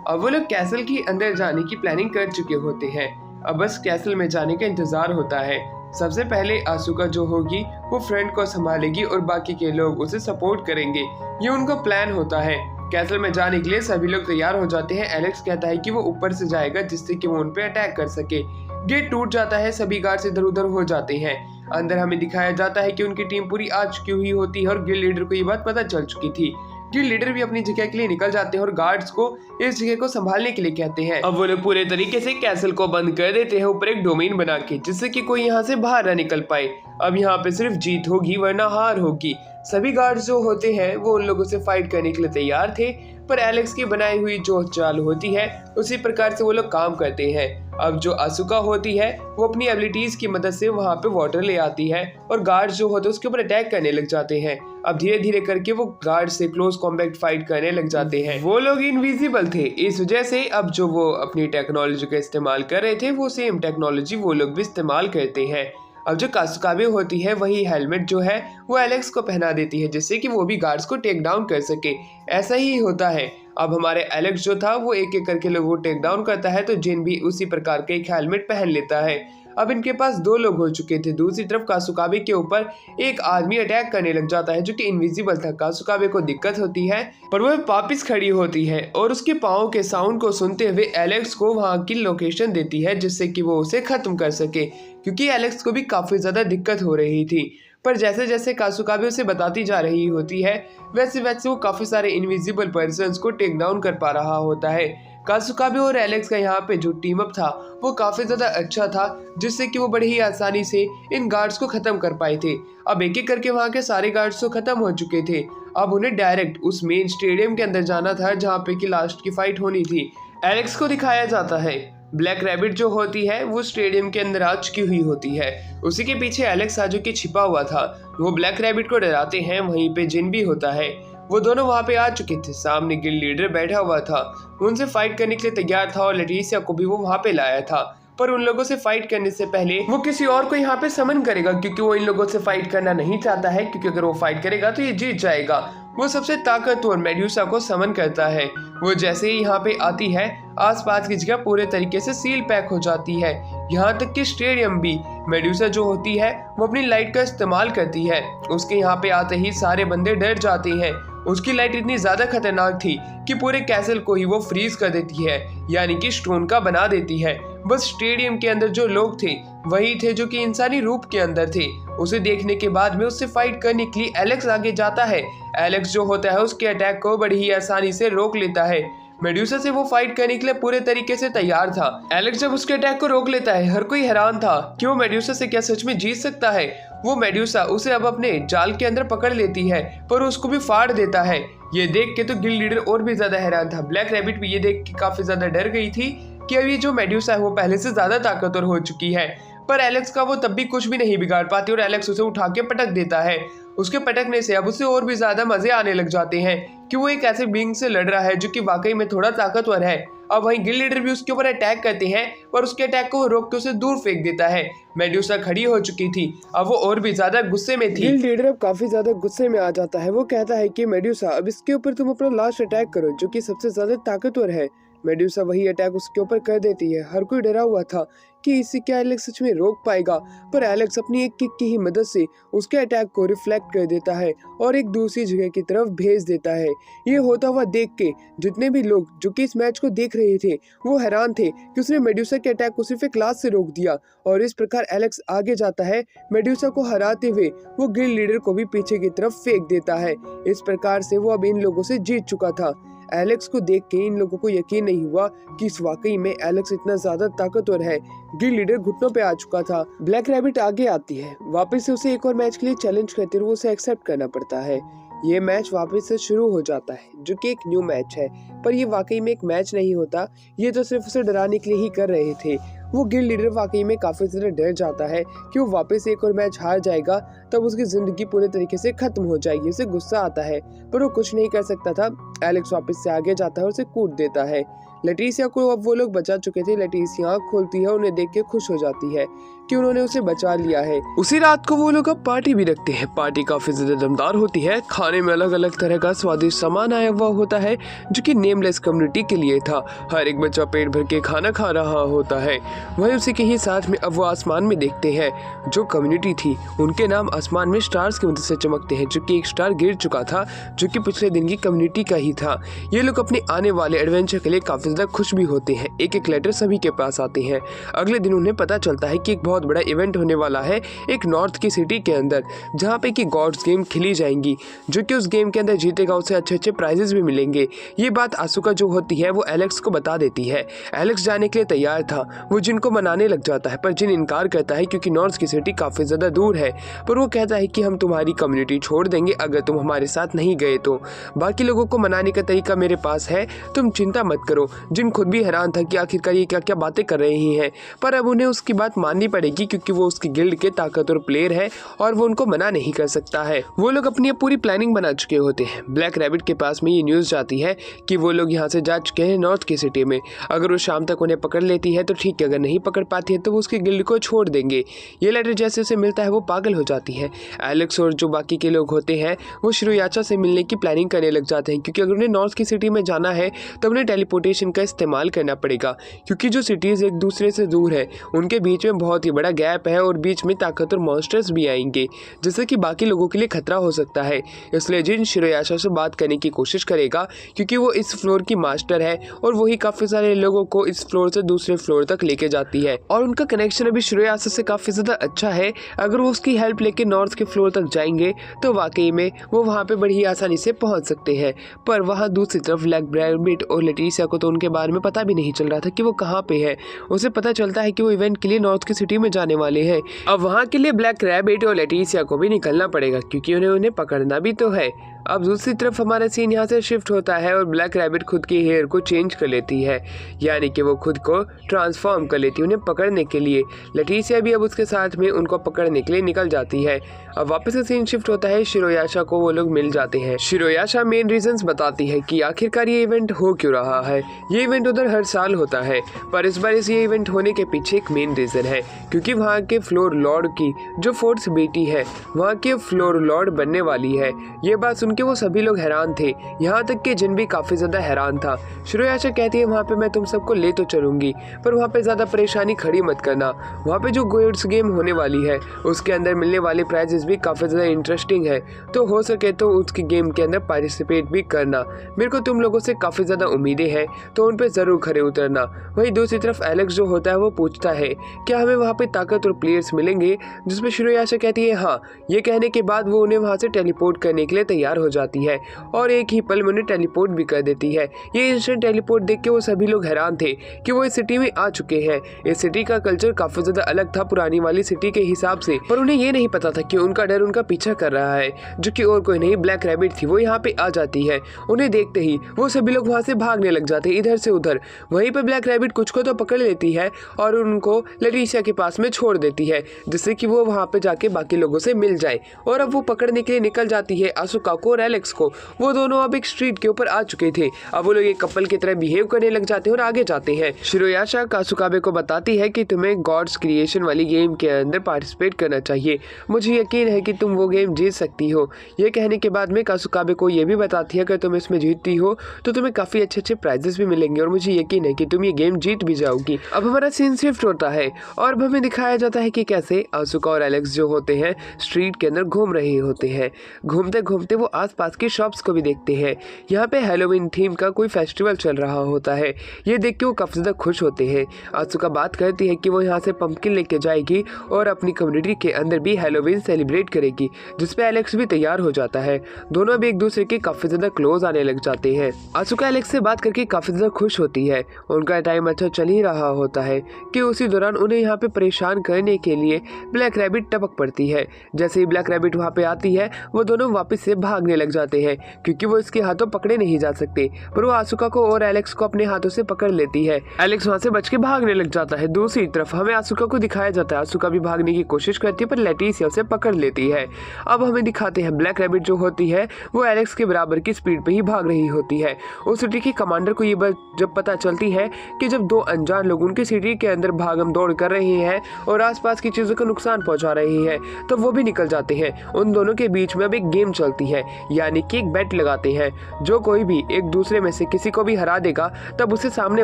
अब वो लोग कैसल के अंदर जाने की प्लानिंग कर चुके होते हैं। अब बस कैसल में जाने का इंतजार होता है। सबसे पहले आसुका जो होगी वो फ्रेंड को संभालेगी और बाकी के लोग उसे सपोर्ट करेंगे। ये उनका प्लान होता है। कैसल में जाने के लिए सभी लोग तैयार हो जाते हैं। एलेक्स कहता है कि वो ऊपर से जाएगा जिससे कि वो उन पे अटैक कर सके। गेट टूट जाता है, सभी गार्ड्स इधर उधर हो जाते हैं। अंदर हमें दिखाया जाता है कि उनकी टीम पूरी आ चुकी हुई होती है और गिल्ड लीडर को ये बात पता चल चुकी थी। गिल्ड लीडर भी अपनी जगह के लिए निकल जाते हैं और गार्ड्स को इस जगह को संभालने के लिए कहते हैं। अब वो लोग पूरे तरीके से कैसल को बंद कर देते हैं ऊपर एक डोमेन बना के जिससे कि कोई यहाँ से बाहर ना निकल पाए। अब यहाँ पे सिर्फ जीत होगी वरना हार होगी। सभी गार्ड्स जो होते हैं वो उन लोगों से फाइट करने के लिए तैयार थे पर एलेक्स की बनाई हुई जो चाल होती है उसी प्रकार से वो लोग काम करते हैं। अब जो आसुका होती है वो अपनी एबिलिटीज की मदद से वहाँ पे वाटर ले आती है और गार्ड्स जो होते हैं उसके ऊपर अटैक करने लग जाते हैं। अब धीरे धीरे करके वो गार्ड से क्लोज कॉम्बैट फाइट करने लग जाते हैं। वो लोग इनविजिबल थे, इस वजह से अब जो वो अपनी टेक्नोलॉजी का इस्तेमाल कर रहे थे वो सेम टेक्नोलॉजी वो लोग भी इस्तेमाल करते हैं। अब जो कासुकाबे होती है वही हेलमेट जो है वो एलेक्स को पहना देती है जिससे कि वो भी गार्ड्स को टेक डाउन कर सके। ऐसा ही होता है। अब हमारे एलेक्स जो था वो एक एक करके लोगों को टेक डाउन करता है तो जिन भी उसी प्रकार का एक हेलमेट पहन लेता है। अब इनके पास 2 लोग हो चुके थे। दूसरी तरफ कासुकाबे के ऊपर एक आदमी अटैक करने लग जाता है जो कि इनविजिबल था। कासुकाबे को दिक्कत होती है पर वह वापिस खड़ी होती है और उसके पाँव के साउंड को सुनते हुए एलेक्स को वहाँ की लोकेशन देती है जिससे कि वो उसे खत्म कर सके क्योंकि एलेक्स को भी काफी ज्यादा दिक्कत हो रही थी। पर जैसे जैसे कासुकाबे उसे बताती जा रही होती है वैसे वैसे वो काफी सारे इनविजिबल पर्सन्स को टेक डाउन कर पा रहा होता है। कासुकाबे और एलेक्स का यहाँ पे जो टीम अप था वो काफी ज्यादा अच्छा था जिससे कि वो बड़ी ही आसानी से इन गार्ड्स को खत्म कर पाए थे। अब एक एक करके वहाँ के सारे गार्ड्स तो खत्म हो चुके थे। अब उन्हें डायरेक्ट उस मेन स्टेडियम के अंदर जाना था जहाँ पे की लास्ट की फाइट होनी थी। एलेक्स को दिखाया जाता है। ब्लैक रैबिट जो होती है वो स्टेडियम के अंदर आ चुकी हुई होती है। उसी के पीछे एलेक्स आजो के छिपा हुआ था। वो ब्लैक रैबिट को डराते हैं। वहीं पे जिन भी होता है वो दोनों वहाँ पे आ चुके थे। सामने गिल्ड लीडर बैठा हुआ था, उनसे फाइट करने के लिए तैयार था और लेटिसिया को भी वो वहाँ पे लाया था। पर उन लोगों से फाइट करने से पहले वो किसी और को यहाँ पे समन करेगा क्योंकि वो इन लोगों से फाइट करना नहीं चाहता है क्योंकि अगर वो फाइट करेगा तो ये जीत जाएगा। वो सबसे ताकतवर मेड्यूसा को समन करता है। वो जैसे ही यहाँ पे आती है आसपास की जगह पूरे तरीके से सील पैक हो जाती है। यहाँ तक कि स्टेडियम भी। मेड्यूसा जो होती है वो अपनी लाइट का इस्तेमाल करती है। उसके यहाँ पे आते ही सारे बंदे डर जाते हैं। उसकी लाइट इतनी ज्यादा खतरनाक थी कि पूरे कैसल को ही वो फ्रीज कर देती है यानी कि स्टोन का बना देती है। बस स्टेडियम के अंदर जो लोग थे वही थे जो कि इंसानी रूप के अंदर थे। उसे देखने के बाद में उससे फाइट करने के लिए एलेक्स आगे जाता है। एलेक्स जो होता है उसके अटैक को बड़ी ही आसानी से रोक लेता है। मेड्यूसा से वो फाइट करने के लिए पूरे तरीके से तैयार था। एलेक्स जब उसके अटैक को रोक लेता है हर कोई हैरान था कि वो मेड्यूसा से क्या सच में जीत सकता है। वो मेड्यूसा उसे अब अपने जाल के अंदर पकड़ लेती है पर उसको भी फाड़ देता है। ये देख के तो गिल्ड लीडर और भी ज्यादा हैरान था। ब्लैक रैबिट भी ये देख के काफी ज्यादा डर गई थी कि अब ये जो मेड्यूसा है वो पहले से ज्यादा ताकतवर हो चुकी है। पर एलेक्स का वो तब भी कुछ भी नहीं बिगाड़ पाती और एलेक्स उसे उठा के पटक देता है। उसके पटकने से अब उसे और भी ज्यादा मजे आने लग जाते हैं कि वो एक ऐसे बीइंग से लड़ रहा है जो कि वाकई में थोड़ा ताकतवर है। अब वहीं गिल्ड लीडर भी उसके ऊपर अटैक करते हैं पर उसके अटैक को रोक के उसे दूर फेंक देता है। मेड्यूसा खड़ी हो चुकी थी, अब वो और भी ज्यादा गुस्से में थी। गिल्ड लीडर अब काफी ज्यादा गुस्से में आ जाता है। वो कहता है कि मेड्यूसा अब इसके ऊपर तुम अपना लास्ट अटैक करो जो कि सबसे ज्यादा ताकतवर है। मेडुसा वही अटैक उसके ऊपर कर देती है। हर कोई डरा हुआ था कि इसे क्या एलेक्स सच में रोक पाएगा, पर एलेक्स अपनी एक किक की ही मदद से उसके अटैक को रिफ्लेक्ट कर देता है और एक दूसरी जगह की तरफ भेज देता है। ये होता हुआ देख के जितने भी लोग जो कि इस मैच को देख रहे थे वो हैरान थे कि उसने मेडुसा के अटैक को सिर्फ एक लात से रोक दिया और इस प्रकार एलेक्स आगे जाता है। मेडुसा को हराते हुए वो गिल्ड लीडर को भी पीछे की तरफ फेंक देता है। इस प्रकार से वो अब इन लोगों से जीत चुका था। एलेक्स को देख के इन लोगों को यकीन नहीं हुआ कि इस वाकई में एलेक्स इतना ज्यादा ताकतवर है। गिल्ड लीडर घुटनों पे आ चुका था। ब्लैक रैबिट आगे आती है। वापस से उसे एक और मैच के लिए चैलेंज करते हुए उसे एक्सेप्ट करना पड़ता है। ये मैच वापस से शुरू हो जाता है जो कि एक न्यू मैच है, पर ये वाकई में एक मैच नहीं होता। ये तो सिर्फ उसे डराने के लिए ही कर रहे थे। वो गिल्ड लीडर वाकई में काफी ज्यादा डर जाता है कि वो वापस एक और मैच हार जाएगा तब उसकी जिंदगी पूरे तरीके से खत्म हो जाएगी। उसे गुस्सा आता है पर वो कुछ नहीं कर सकता था। एलेक्स वापस से आगे जाता है और उसे कूट देता है। लेटिसिया को अब वो लोग बचा चुके थे। लेटिसिया आँख खोलती है, उन्हें देख के खुश हो जाती है कि उन्होंने उसे बचा लिया है। उसी रात को वो लोग अब पार्टी भी रखते हैं। पार्टी काफी ज्यादा दमदार होती है। खाने में अलग अलग तरह का स्वादिष्ट सामान आया हुआ होता है जो कि नेमलेस कम्युनिटी के लिए था। हर एक बच्चा पेट भर के खाना खा रहा होता है। वहीं उसी के ही साथ में अब वो आसमान में देखते हैं। जो कम्युनिटी थी उनके नाम आसमान में स्टार्स की मदद से चमकते हैं, जो कि एक स्टार गिर चुका था जो कि पिछले दिन की कम्युनिटी का ही था। ये लोग अपने आने वाले एडवेंचर के लिए काफी ज्यादा खुश भी होते हैं। एक एक लेटर सभी के पास आते हैं। अगले दिन उन्हें पता चलता है कि एक बहुत बड़ा इवेंट होने वाला है एक नॉर्थ की सिटी के अंदर, जहाँ पे कि गॉड्स गेम खेली जाएंगी। जो कि उस गेम के अंदर जीतेगा उसे अच्छे अच्छे प्राइजेस भी मिलेंगे। ये बात आसुका जो होती है वो एलेक्स को बता देती है। एलेक्स जाने के लिए तैयार था। वो जिन को मनाने लग जाता है पर जिन इनकार करता है क्योंकि नॉर्थ की सिटी काफी ज्यादा दूर है। पर वो कहता है कि हम तुम्हारी कम्युनिटी छोड़ देंगे अगर तुम हमारे साथ नहीं गए तो। बाकी लोगों को मनाने का तरीका मेरे पास है, तुम चिंता मत करो। जिन खुद भी हैरान था कि आखिरकार ये क्या क्या बातें कर रहे हैं, पर अब उन्हें उसकी बात माननी पड़ेगी क्योंकि वो उसकी गिल्ड के ताकतवर प्लेयर है और वो उनको मना नहीं कर सकता है। वो लोग अपनी पूरी प्लानिंग बना चुके होते हैं। ब्लैक रैबिट के पास में ये न्यूज जाती है कि वो लोग यहाँ से जा चुके हैं नॉर्थ की सिटी में। अगर वो शाम तक उन्हें पकड़ लेती है तो ठीक है, अगर नहीं पकड़ पाती है तो वो उसकी गिल्ड को छोड़ देंगे। ये लेटर जैसे उसे मिलता है वो पागल हो जाती है। एलेक्स और जो बाकी के लोग होते हैं वो शिरोयाचा से मिलने की प्लानिंग करने लग जाते हैं क्योंकि अगर उन्हें नॉर्थ की सिटी में जाना है तो उन्हें टेलीपोर्टेशन का इस्तेमाल करना पड़ेगा क्योंकि जो सिटीज एक दूसरे से दूर है उनके बीच में बहुत ही बड़ा गैप है और बीच में ताकतवर मॉन्स्टर्स भी आएंगे जिससे कि बाकी लोगों के लिए खतरा हो सकता है। इसलिए जिन शिरोयाशा से बात करने की कोशिश करेगा क्योंकि वो इस फ्लोर की मास्टर है और वही काफी सारे लोगों को इस फ्लोर से दूसरे फ्लोर तक लेके जाती है और उनका कनेक्शन अभी शिरोयाशा से काफी ज्यादा अच्छा है। अगर वो उसकी हेल्प लेके नॉर्थ के फ्लोर तक जाएंगे तो वाकई में वो वहाँ पे बड़ी आसानी से पहुंच सकते हैं। पर वहाँ दूसरी तरफ ब्लैक रैबिट और लेटिसिया को तो उनके बारे में पता भी नहीं चल रहा था कि वो कहाँ पे है। उसे पता चलता है कि वो इवेंट के लिए नॉर्थ की सिटी में जाने वाले हैं। अब वहाँ के लिए ब्लैक रैबिट और लेटिसिया को भी निकलना पड़ेगा क्योंकि उन्हें पकड़ना भी तो है। अब दूसरी तरफ हमारा सीन यहाँ से शिफ्ट होता है और ब्लैक रैबिट खुद की हेयर को चेंज कर लेती है, यानी कि वो खुद को ट्रांसफॉर्म कर लेती है उन्हें पकड़ने के लिए। लेटिसिया भी अब उसके साथ में उनको पकड़ने के लिए निकल जाती है। अब वापस से सीन शिफ्ट होता है, शिरोयाशा को वो लोग मिल जाते हैं। शिरोयाशा मेन रीजंस बताती है कि आखिरकार ये इवेंट हो क्यों रहा है। ये इवेंट उधर हर साल होता है पर इस बार ये इवेंट होने के पीछे एक मेन रीजन है क्योंकि वहाँ के फ्लोर लॉर्ड की जो फोर्थ बेटी है वहाँ के फ्लोर लॉर्ड बनने वाली है। ये बात सुन के वो सभी लोग हैरान थे, यहाँ तक कि जिन भी काफी ज्यादा हैरान था। शिरोयाशा कहती है वहाँ पे मैं तुम सबको ले तो चलूंगी पर वहाँ पे ज्यादा परेशानी खड़ी मत करना। वहाँ पे जो गोड्स गेम होने वाली है उसके अंदर मिलने वाले प्राइजेस भी काफी ज्यादा इंटरेस्टिंग है, तो हो सके तो उसकी गेम के अंदर पार्टिसिपेट भी करना। मेरे को तुम लोगों से काफी ज्यादा उम्मीदें हैं तो उन पे जरूर खड़े उतरना। वहीं दूसरी तरफ एलेक्स जो होता है वो पूछता है क्या हमें वहाँ पे ताकतवर प्लेयर्स मिलेंगे, जिसमें शिरोयाशा कहती है हाँ। ये कहने के बाद वो उन्हें वहाँ से टेलीपोर्ट करने के लिए तैयार हो जाती है और एक ही पल में उन्हें टेलीपोर्ट भी कर देती है। ये इंस्टेंट टेलीपोर्ट देख के वो सभी लोग हैरान थे कि वो इस सिटी में आ चुके हैं। इस सिटी का कल्चर काफी ज्यादा अलग था पुरानी वाली सिटी के हिसाब से, पर उन्हें ये नहीं पता था कि उनका डर उनका पीछा कर रहा है, जो कि और कोई नहीं ब्लैक रैबिट थी। वो यहाँ पे आ जाती है, उन्हें देखते ही वो सभी लोग वहाँ से भागने लग जाते हैं इधर से उधर। वहीं पे ब्लैक रैबिट कुछ को तो पकड़ लेती है और उनको लेटिसिया के पास में छोड़ देती है जिससे कि वो वहाँ पे जाके बाकी लोगों से मिल जाए। और अब वो पकड़ने के लिए निकल जाती है आसुका को और एलेक्स को। वो दोनों अब एक स्ट्रीट के ऊपर आ चुके थे। अब वो लोग एक कपल की तरह बिहेव करने लग जाते हैं और आगे जाते हैं। शिरोयाशा कासुकाबे को बताती है कि तुम्हें गॉड्स क्रिएशन वाली गेम के अंदर पार्टिसिपेट करना चाहिए, मुझे यकीन है कि तुम वो गेम जीत सकती हो। ये कहने के बाद में कासुकाबे को ये भी बताती है कि तुम इसमें जीतती हो तो तुम्हें काफ़ी अच्छे प्राइजेस भी मिलेंगे और मुझे यकीन है कि तुम ये गेम जीत भी जाओगी। अब हमारा सीन शिफ्ट होता है और अब हमें दिखाया जाता है कि कैसे आसुका और एलेक्स जो होते हैं स्ट्रीट के अंदर घूम रहे होते हैं। घूमते घूमते वो आसपास की शॉप्स को भी देखते हैं। यहाँ पे हैलोवीन थीम का कोई फेस्टिवल चल रहा होता है। ये देख के वो काफ़ी ज़्यादा खुश होते हैं। आसुका बात करती है कि वो यहाँ से पंपकिन लेके जाएगी और अपनी कम्युनिटी के अंदर भी हैलोवीन सेलिब्रेट करेगी, जिसपे एलेक्स भी तैयार हो जाता है। दोनों भी एक दूसरे के काफ़ी ज़्यादा क्लोज आने लग जाते हैं। आसुका एलेक्स से बात करके काफ़ी ज़्यादा खुश होती है। उनका टाइम अच्छा चल ही रहा होता है कि उसी दौरान उन्हें यहाँ पे परेशान करने के लिए ब्लैक रैबिट टपक पड़ती है। जैसे ही ब्लैक रैबिट वहाँ पे आती है वो दोनों वापस से भागने लग जाते हैं क्योंकि वो इसके हाथों पकड़े नहीं जा सकते, पर वो आसुका को और एलेक्स को अपने हाथों से पकड़ लेती है। एलेक्स वहाँ से बच के भागने लग जाता है। दूसरी तरफ हमें आसुका को दिखाया जाता है। आसुका भी भागने की कोशिश करती है पर लेटिसिया उसे पकड़ लेती है। अब हमें दिखाते हैं ब्लैक रैबिट जो होती है वो एलेक्स के बराबर की स्पीड पे ही भाग रही होती है। उस सिटी की कमांडर को ये बात जब पता चलती है कि जब दो अनजान लोग उनकी सिटी के अंदर भागम दौड़ कर रहे हैं और आसपास की चीजों को नुकसान पहुंचा रहे हैं, तो वो भी निकल जाते हैं। उन दोनों के बीच में अब एक गेम चलती है, यानी कि एक बेट लगाते हैं। जो कोई भी एक दूसरे में से किसी को भी हरा देगा तब उसे सामने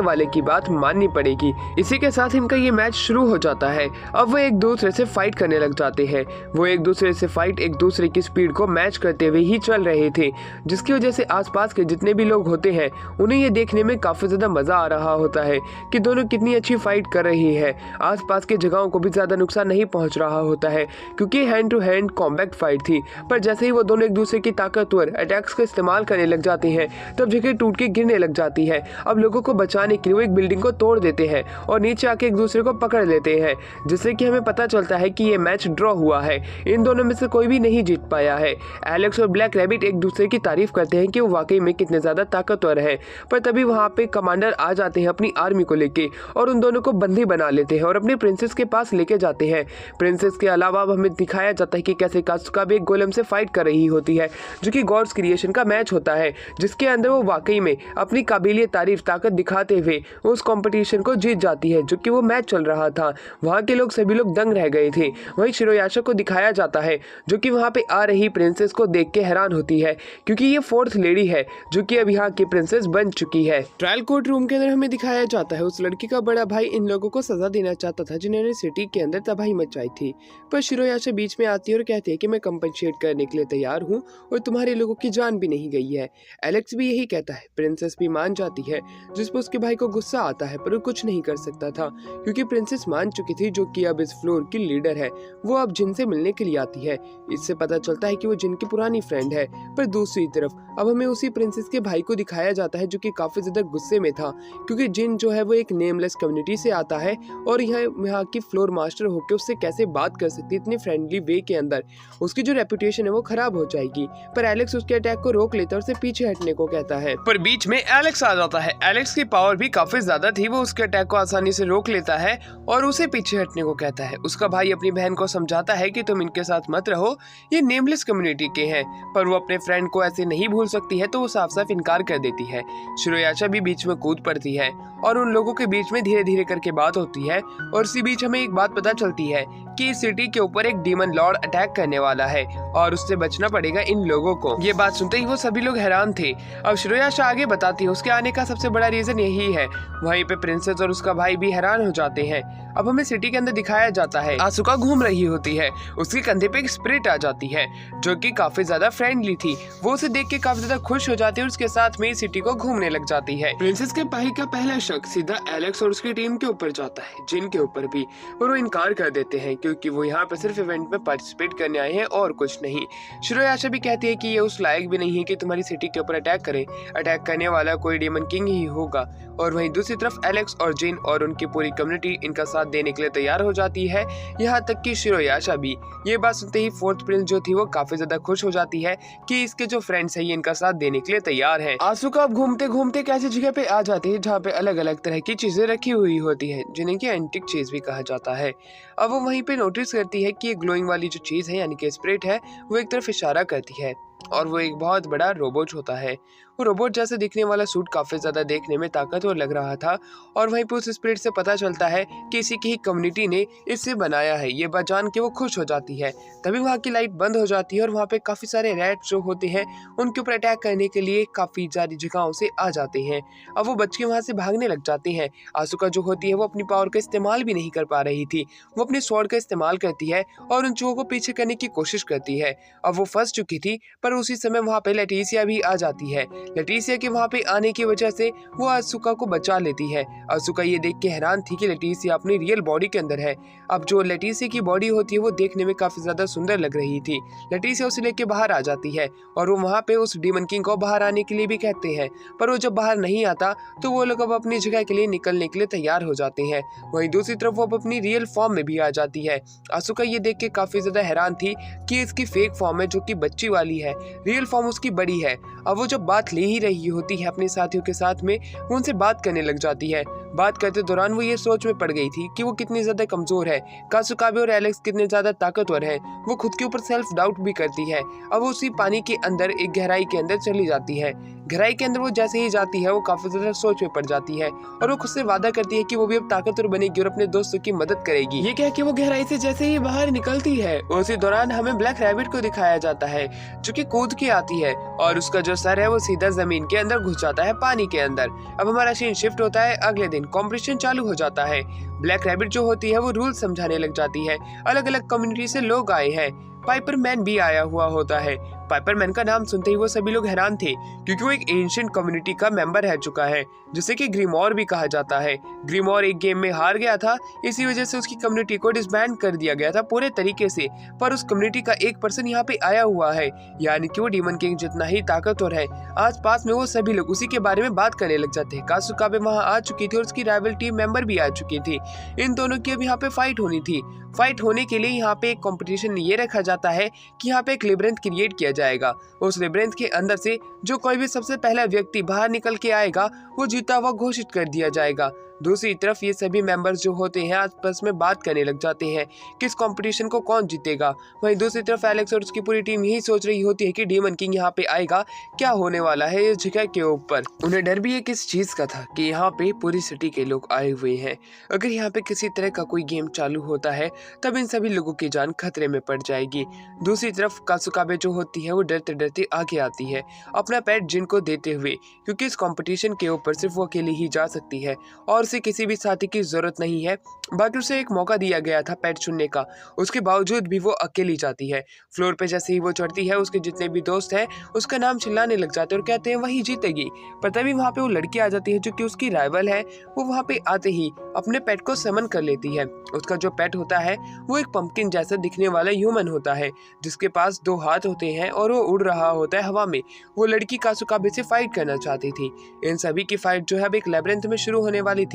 वाले की बात माननी पड़ेगी। इसी के साथ इनका ये मैच शुरू हो जाता है। अब वो एक दूसरे से फाइट करने लग जाते हैं। वो एक दूसरे से फाइट एक दूसरे की स्पीड को मैच करते हुए ही चल रहे थे, जिसकी वजह से आसपास के जितने भी लोग होते हैं उन्हें ये देखने में काफी ज्यादा मजा आ रहा होता है कि दोनों कितनी अच्छी फाइट कर रही है। आसपास के जगहों को भी ज्यादा नुकसान नहीं पहुंच रहा होता है क्योंकि hand to hand combat fight थी। पर जैसे ही वो दोनों एक दूसरे की ताकतवर अटैक्स का इस्तेमाल करने लग जाते हैं तब जगह टूट के गिरने लग जाती है। अब लोगों को बचाने के लिए वो एक बिल्डिंग को तोड़ देते हैं और नीचे आके एक दूसरे को पकड़ लेते हैं, जिससे कि हमें पता चलता है कि ये मैच ड्रॉ हुआ है। इन दोनों में से कोई भी नहीं जीत पाया है। एलेक्स और ब्लैक रैबिट एक दूसरे की तारीफ करते हैं कि वो वाकई में कितने ज्यादा ताकतवर है, पर तभी वहाँ पे कमांडर आ जाते हैं अपनी आर्मी को लेके और उन दोनों को बंदी बना लेते हैं और अपनी प्रिंसेस के पास लेके जाते हैं। प्रिंसेस के अलावा अब हमें दिखाया जाता है कि कैसे कासुका भी एक गोलेम से फाइट कर रही होती है, जो कि गॉड्स क्रिएशन का मैच होता है, जिसके अंदर वो वाकई में अपनी काबिलियत तारीफ ताकत दिखाते हुए उस कंपटीशन को जीत जाती है जो कि वो मैच चल रहा था। वहाँ के लोग सभी लोग दंग रह गए थे। वहीं शिरोयाशा को दिखाया जाता है जो कि वहाँ पे आ रही प्रिंसेस को देख के हैरान होती है क्योंकि ये फोर्थ लेडी है जो कि अब यहाँ की प्रिंसेस बन चुकी है। ट्रायल कोर्ट रूम के अंदर हमें दिखाया जाता है उस लड़की का बड़ा भाई इन लोगों को सजा देना चाहता था जिन्होंने सिटी के अंदर तबाही मचाई थी, पर शिरोयाशा बीच में आती है और कहती है कि मैं कंपनसेट करने के लिए तैयार हूँ और तुम्हारे लोगों की जान भी नहीं गई है। एलेक्स भी यही कहता है। प्रिंसेस भी मान जाती है, जिस पर उसके भाई को गुस्सा आता है, पर वो कुछ नहीं कर सकता था क्योंकि प्रिंसेस मान चुकी थी जो कि अब इस फ्लोर की लीडर है। वो अब जिन से मिलने के लिए आती है। इससे पता चलता है कि वो जिन की पुरानी फ्रेंड है। पर दूसरी तरफ अब हमें उसी प्रिंसेस के भाई को दिखाया जाता है जो कि काफी ज्यादा गुस्से में था क्योंकि जिन जो है वो एक नेमलेस कम्युनिटी से आता है और यहाँ की फ्लोर मास्टर होकर उससे कैसे बात कर सकती इतनी फ्रेंडली वे के अंदर। उसकी जो रेपुटेशन है वो खराब हो जाएगी। पर एलेक्स उसके अटैक को रोक लेता है और उसे पीछे हटने को कहता है, पर बीच में एलेक्स आ जाता है। एलेक्स की पावर भी काफी ज्यादा थी, वो उसके अटैक को आसानी से रोक लेता है और उसे पीछे हटने को कहता है। उसका भाई अपनी बहन को समझाता है कि तुम इनके साथ मत रहो, ये नेमलेस कम्युनिटी के हैं, पर वो अपने फ्रेंड को ऐसे नहीं भूल सकती है तो वो साफ साफ इनकार कर देती है। शिरोयाशा भी बीच में कूद पड़ती है और उन लोगों के बीच में धीरे धीरे करके बात होती है और इसी बीच हमें एक बात पता चलती है कि इस सिटी के ऊपर एक डीमन लॉर्ड अटैक करने वाला है और उससे बचना पड़ेगा इन लोगों को। ये बात सुनते ही वो सभी लोग हैरान थे। अब शिरोयाशा आगे बताती है उसके आने का सबसे बड़ा रीजन यही है। वहीं पे प्रिंसेस और उसका भाई भी हैरान हो जाते हैं। अब हमें सिटी के अंदर दिखाया जाता है आसुका घूम रही होती है, उसके कंधे पे एक स्पिरिट आ जाती है जो कि काफी ज्यादा फ्रेंडली थी। वो उसे देख के काफी ज्यादा खुश हो जाती है और उसके साथ में सिटी को घूमने लग जाती है। प्रिंसेस के भाई का पहला शक सीधा एलेक्स और उसकी टीम के ऊपर जाता है, जिन के ऊपर भी, और वो इनकार कर देते हैं क्योंकि वो यहाँ पे सिर्फ इवेंट में पार्टिसिपेट करने आए हैं और कुछ नहीं। शिरोयाशा भी कहती है कि ये उस लायक भी नहीं है कि तुम्हारी सिटी के ऊपर अटैक करे, अटैक करने वाला कोई डेमन किंग ही होगा। और वहीं दूसरी तरफ एलेक्स और जिन और उनकी पूरी कम्युनिटी इनका साथ देने के लिए तैयार हो जाती है, यहाँ तक कि शिरोयाशा भी। ये बात सुनते ही फोर्थ प्रिंस जो थी वो काफी ज्यादा खुश हो जाती है कि इसके जो फ्रेंड्स है ये इनका साथ देने के लिए तैयार हैं। आसुका अब घूमते घूमते एक ऐसी जगह पे आ जाती है जहाँ पे अलग अलग तरह की चीजें रखी हुई होती है, जिन्हें की एंटिक चीज भी कहा जाता है। अब वो वहीं पे नोटिस करती है कि ये ग्लोइंग वाली जो चीज है यानी कि स्पिरिट है वो एक तरफ इशारा करती है और वो एक बहुत बड़ा रोबोट होता है। वो रोबोट जैसे दिखने वाला सूट काफ़ी ज़्यादा देखने में ताकतवर लग रहा था और वहीं पर उस स्पिरिट से पता चलता है कि इसी की ही कम्युनिटी ने इसे बनाया है। ये बात जान के वो खुश हो जाती है। तभी वहाँ की लाइट बंद हो जाती है और वहाँ पे काफ़ी सारे रैट जो होते हैं उनके ऊपर अटैक करने के लिए काफ़ी सारी जगहों से आ जाते हैं। अब वो बच्चे वहाँ से भागने लग जाते हैं। आसुका जो होती है वो अपनी पावर का इस्तेमाल भी नहीं कर पा रही थी। वो अपने स्वॉर्ड का इस्तेमाल करती है और उन चूहों को पीछे करने की कोशिश करती है। अब वो फंस चुकी थी पर उसी समय वहाँ पे लेटिसिया भी आ जाती है। लेटिसिया के वहाँ पे आने की वजह से वो आसुका को बचा लेती है। आसुका ये देख के हैरान थी कि लेटिसिया अपनी रियल बॉडी के अंदर है। अब जो लेटिसिया की बॉडी होती है वो देखने में काफी ज्यादा सुंदर लग रही थी। लेटिसिया उसे लेके बाहर आ जाती है और वो वहाँ पे उस डीमन किंग को बाहर आने के लिए भी कहते हैं, पर वो जब बाहर नहीं आता तो वो लोग अब अपनी जगह के लिए निकलने के लिए तैयार हो जाते हैं। वहीं दूसरी तरफ वो अब अपनी रियल फॉर्म में भी आ जाती है। आसुका ये देख के काफी ज्यादा हैरान थी कि इसकी फेक फॉर्म है जो कि बच्ची वाली है, रियल फॉर्म उसकी बड़ी है। अब वो जब बात ले ही रही होती है अपने साथियों के साथ में, वो उनसे बात करने लग जाती है। बात करते दौरान वो ये सोच में पड़ गई थी कि वो कितनी ज्यादा कमजोर है, कासुकाबे और एलेक्स कितने ज्यादा ताकतवर है। वो खुद के ऊपर सेल्फ डाउट भी करती है। अब वो उसी पानी के अंदर एक गहराई के अंदर चली जाती है। गहराई के अंदर वो जैसे ही जाती है वो काफी ज्यादा सोच में पड़ जाती है और वो खुद से वादा करती है कि वो भी अब ताकतवर बनेगी और अपने दोस्तों की मदद करेगी। ये कह के वो गहराई से जैसे ही बाहर निकलती है उसी दौरान हमें ब्लैक रैबिट को दिखाया जाता है जो कि कूद के आती है और उसका जो सर है वो सीधा जमीन के अंदर घुस जाता है पानी के अंदर। अब हमारा सीन शिफ्ट होता है अगले दिन। कॉम्पिटिशन चालू हो जाता है। ब्लैक रैबिट जो होती है वो रूल समझाने लग जाती है। अलग अलग कम्युनिटी से लोग आए हैं। पाइपर मैन भी आया हुआ होता है। पाइपर मैन का नाम सुनते ही वो सभी लोग हैरान थे क्योंकि वो एक एंशिएंट कम्युनिटी का मेंबर रह चुका है जिसे कि ग्रीमोर भी कहा जाता है। ग्रीमोर एक गेम में हार गया था, इसी वजह से उसकी कम्युनिटी को डिसबैंड कर दिया गया था पूरे तरीके से। पर उस कम्युनिटी का एक पर्सन यहाँ पे आया हुआ है, यानी कि वो डीमन किंग जितना ही ताकतवर है। आस पास में वो सभी लोग उसी के बारे में बात करने लग जाते हैं। कासुकाबे वहाँ आ चुकी थी और उसकी राइवल टीम मेंबर भी आ चुकी थी। इन दोनों की अब यहाँ पे फाइट होनी थी। फाइट होने के लिए यहाँ पे एक कंपटीशन ये रखा जाता है कि यहाँ पे एक लेब्रिंथ क्रिएट किया जाएगा। उस लेब्रिंथ के अंदर से जो कोई भी सबसे पहला व्यक्ति बाहर निकल के आएगा वो जीता हुआ घोषित कर दिया जाएगा। दूसरी तरफ ये सभी मेंबर्स जो होते हैं आपस में बात करने लग जाते हैं किस कंपटीशन को कौन जीतेगा। वहीं दूसरी तरफ एलेक्स और उसकी पूरी टीम यही सोच रही होती है कि डीमन किंग यहाँ पे आएगा, क्या होने वाला है इस जगह के ऊपर। उन्हें डर भी एक इस चीज का था कि यहाँ पे पूरी सिटी के लोग आए हुए हैं। अगर यहाँ पे किसी तरह का कोई गेम चालू होता है तब इन सभी लोगों की जान खतरे में पड़ जाएगी। दूसरी तरफ कासुकाबे जो होती है वो डरते डरते आगे आती है अपना पेट जिन को देते हुए, क्योंकि इस कंपटीशन के ऊपर सिर्फ वो अकेले ही जा सकती है और उसे किसी भी साथी की जरूरत नहीं है। बाकी उसे एक मौका दिया गया था पेट चुनने का, उसके बावजूद भी वो अकेली जाती है। फ्लोर पे जैसे ही वो चढ़ती है उसके जितने भी दोस्त हैं उसका नाम चिल्लाने लग जाते हैं और कहते हैं वही जीतेगी। पर तभी वहाँ पे वो लड़की आ जाती है जो कि उसकी राइवल है। वो वहाँ पे आते ही अपने पेट को समन कर लेती है। उसका जो पेट होता है वो एक पंपकिन जैसा दिखने वाला ह्यूमन होता है जिसके पास 2 हाथ होते हैं और वो उड़ रहा होता है हवा में। वो लड़की कासुकाबे से फाइट करना चाहती थी। इन सभी की फाइट जो है अब एक लेब्रिंथ में शुरू होने वाली थी।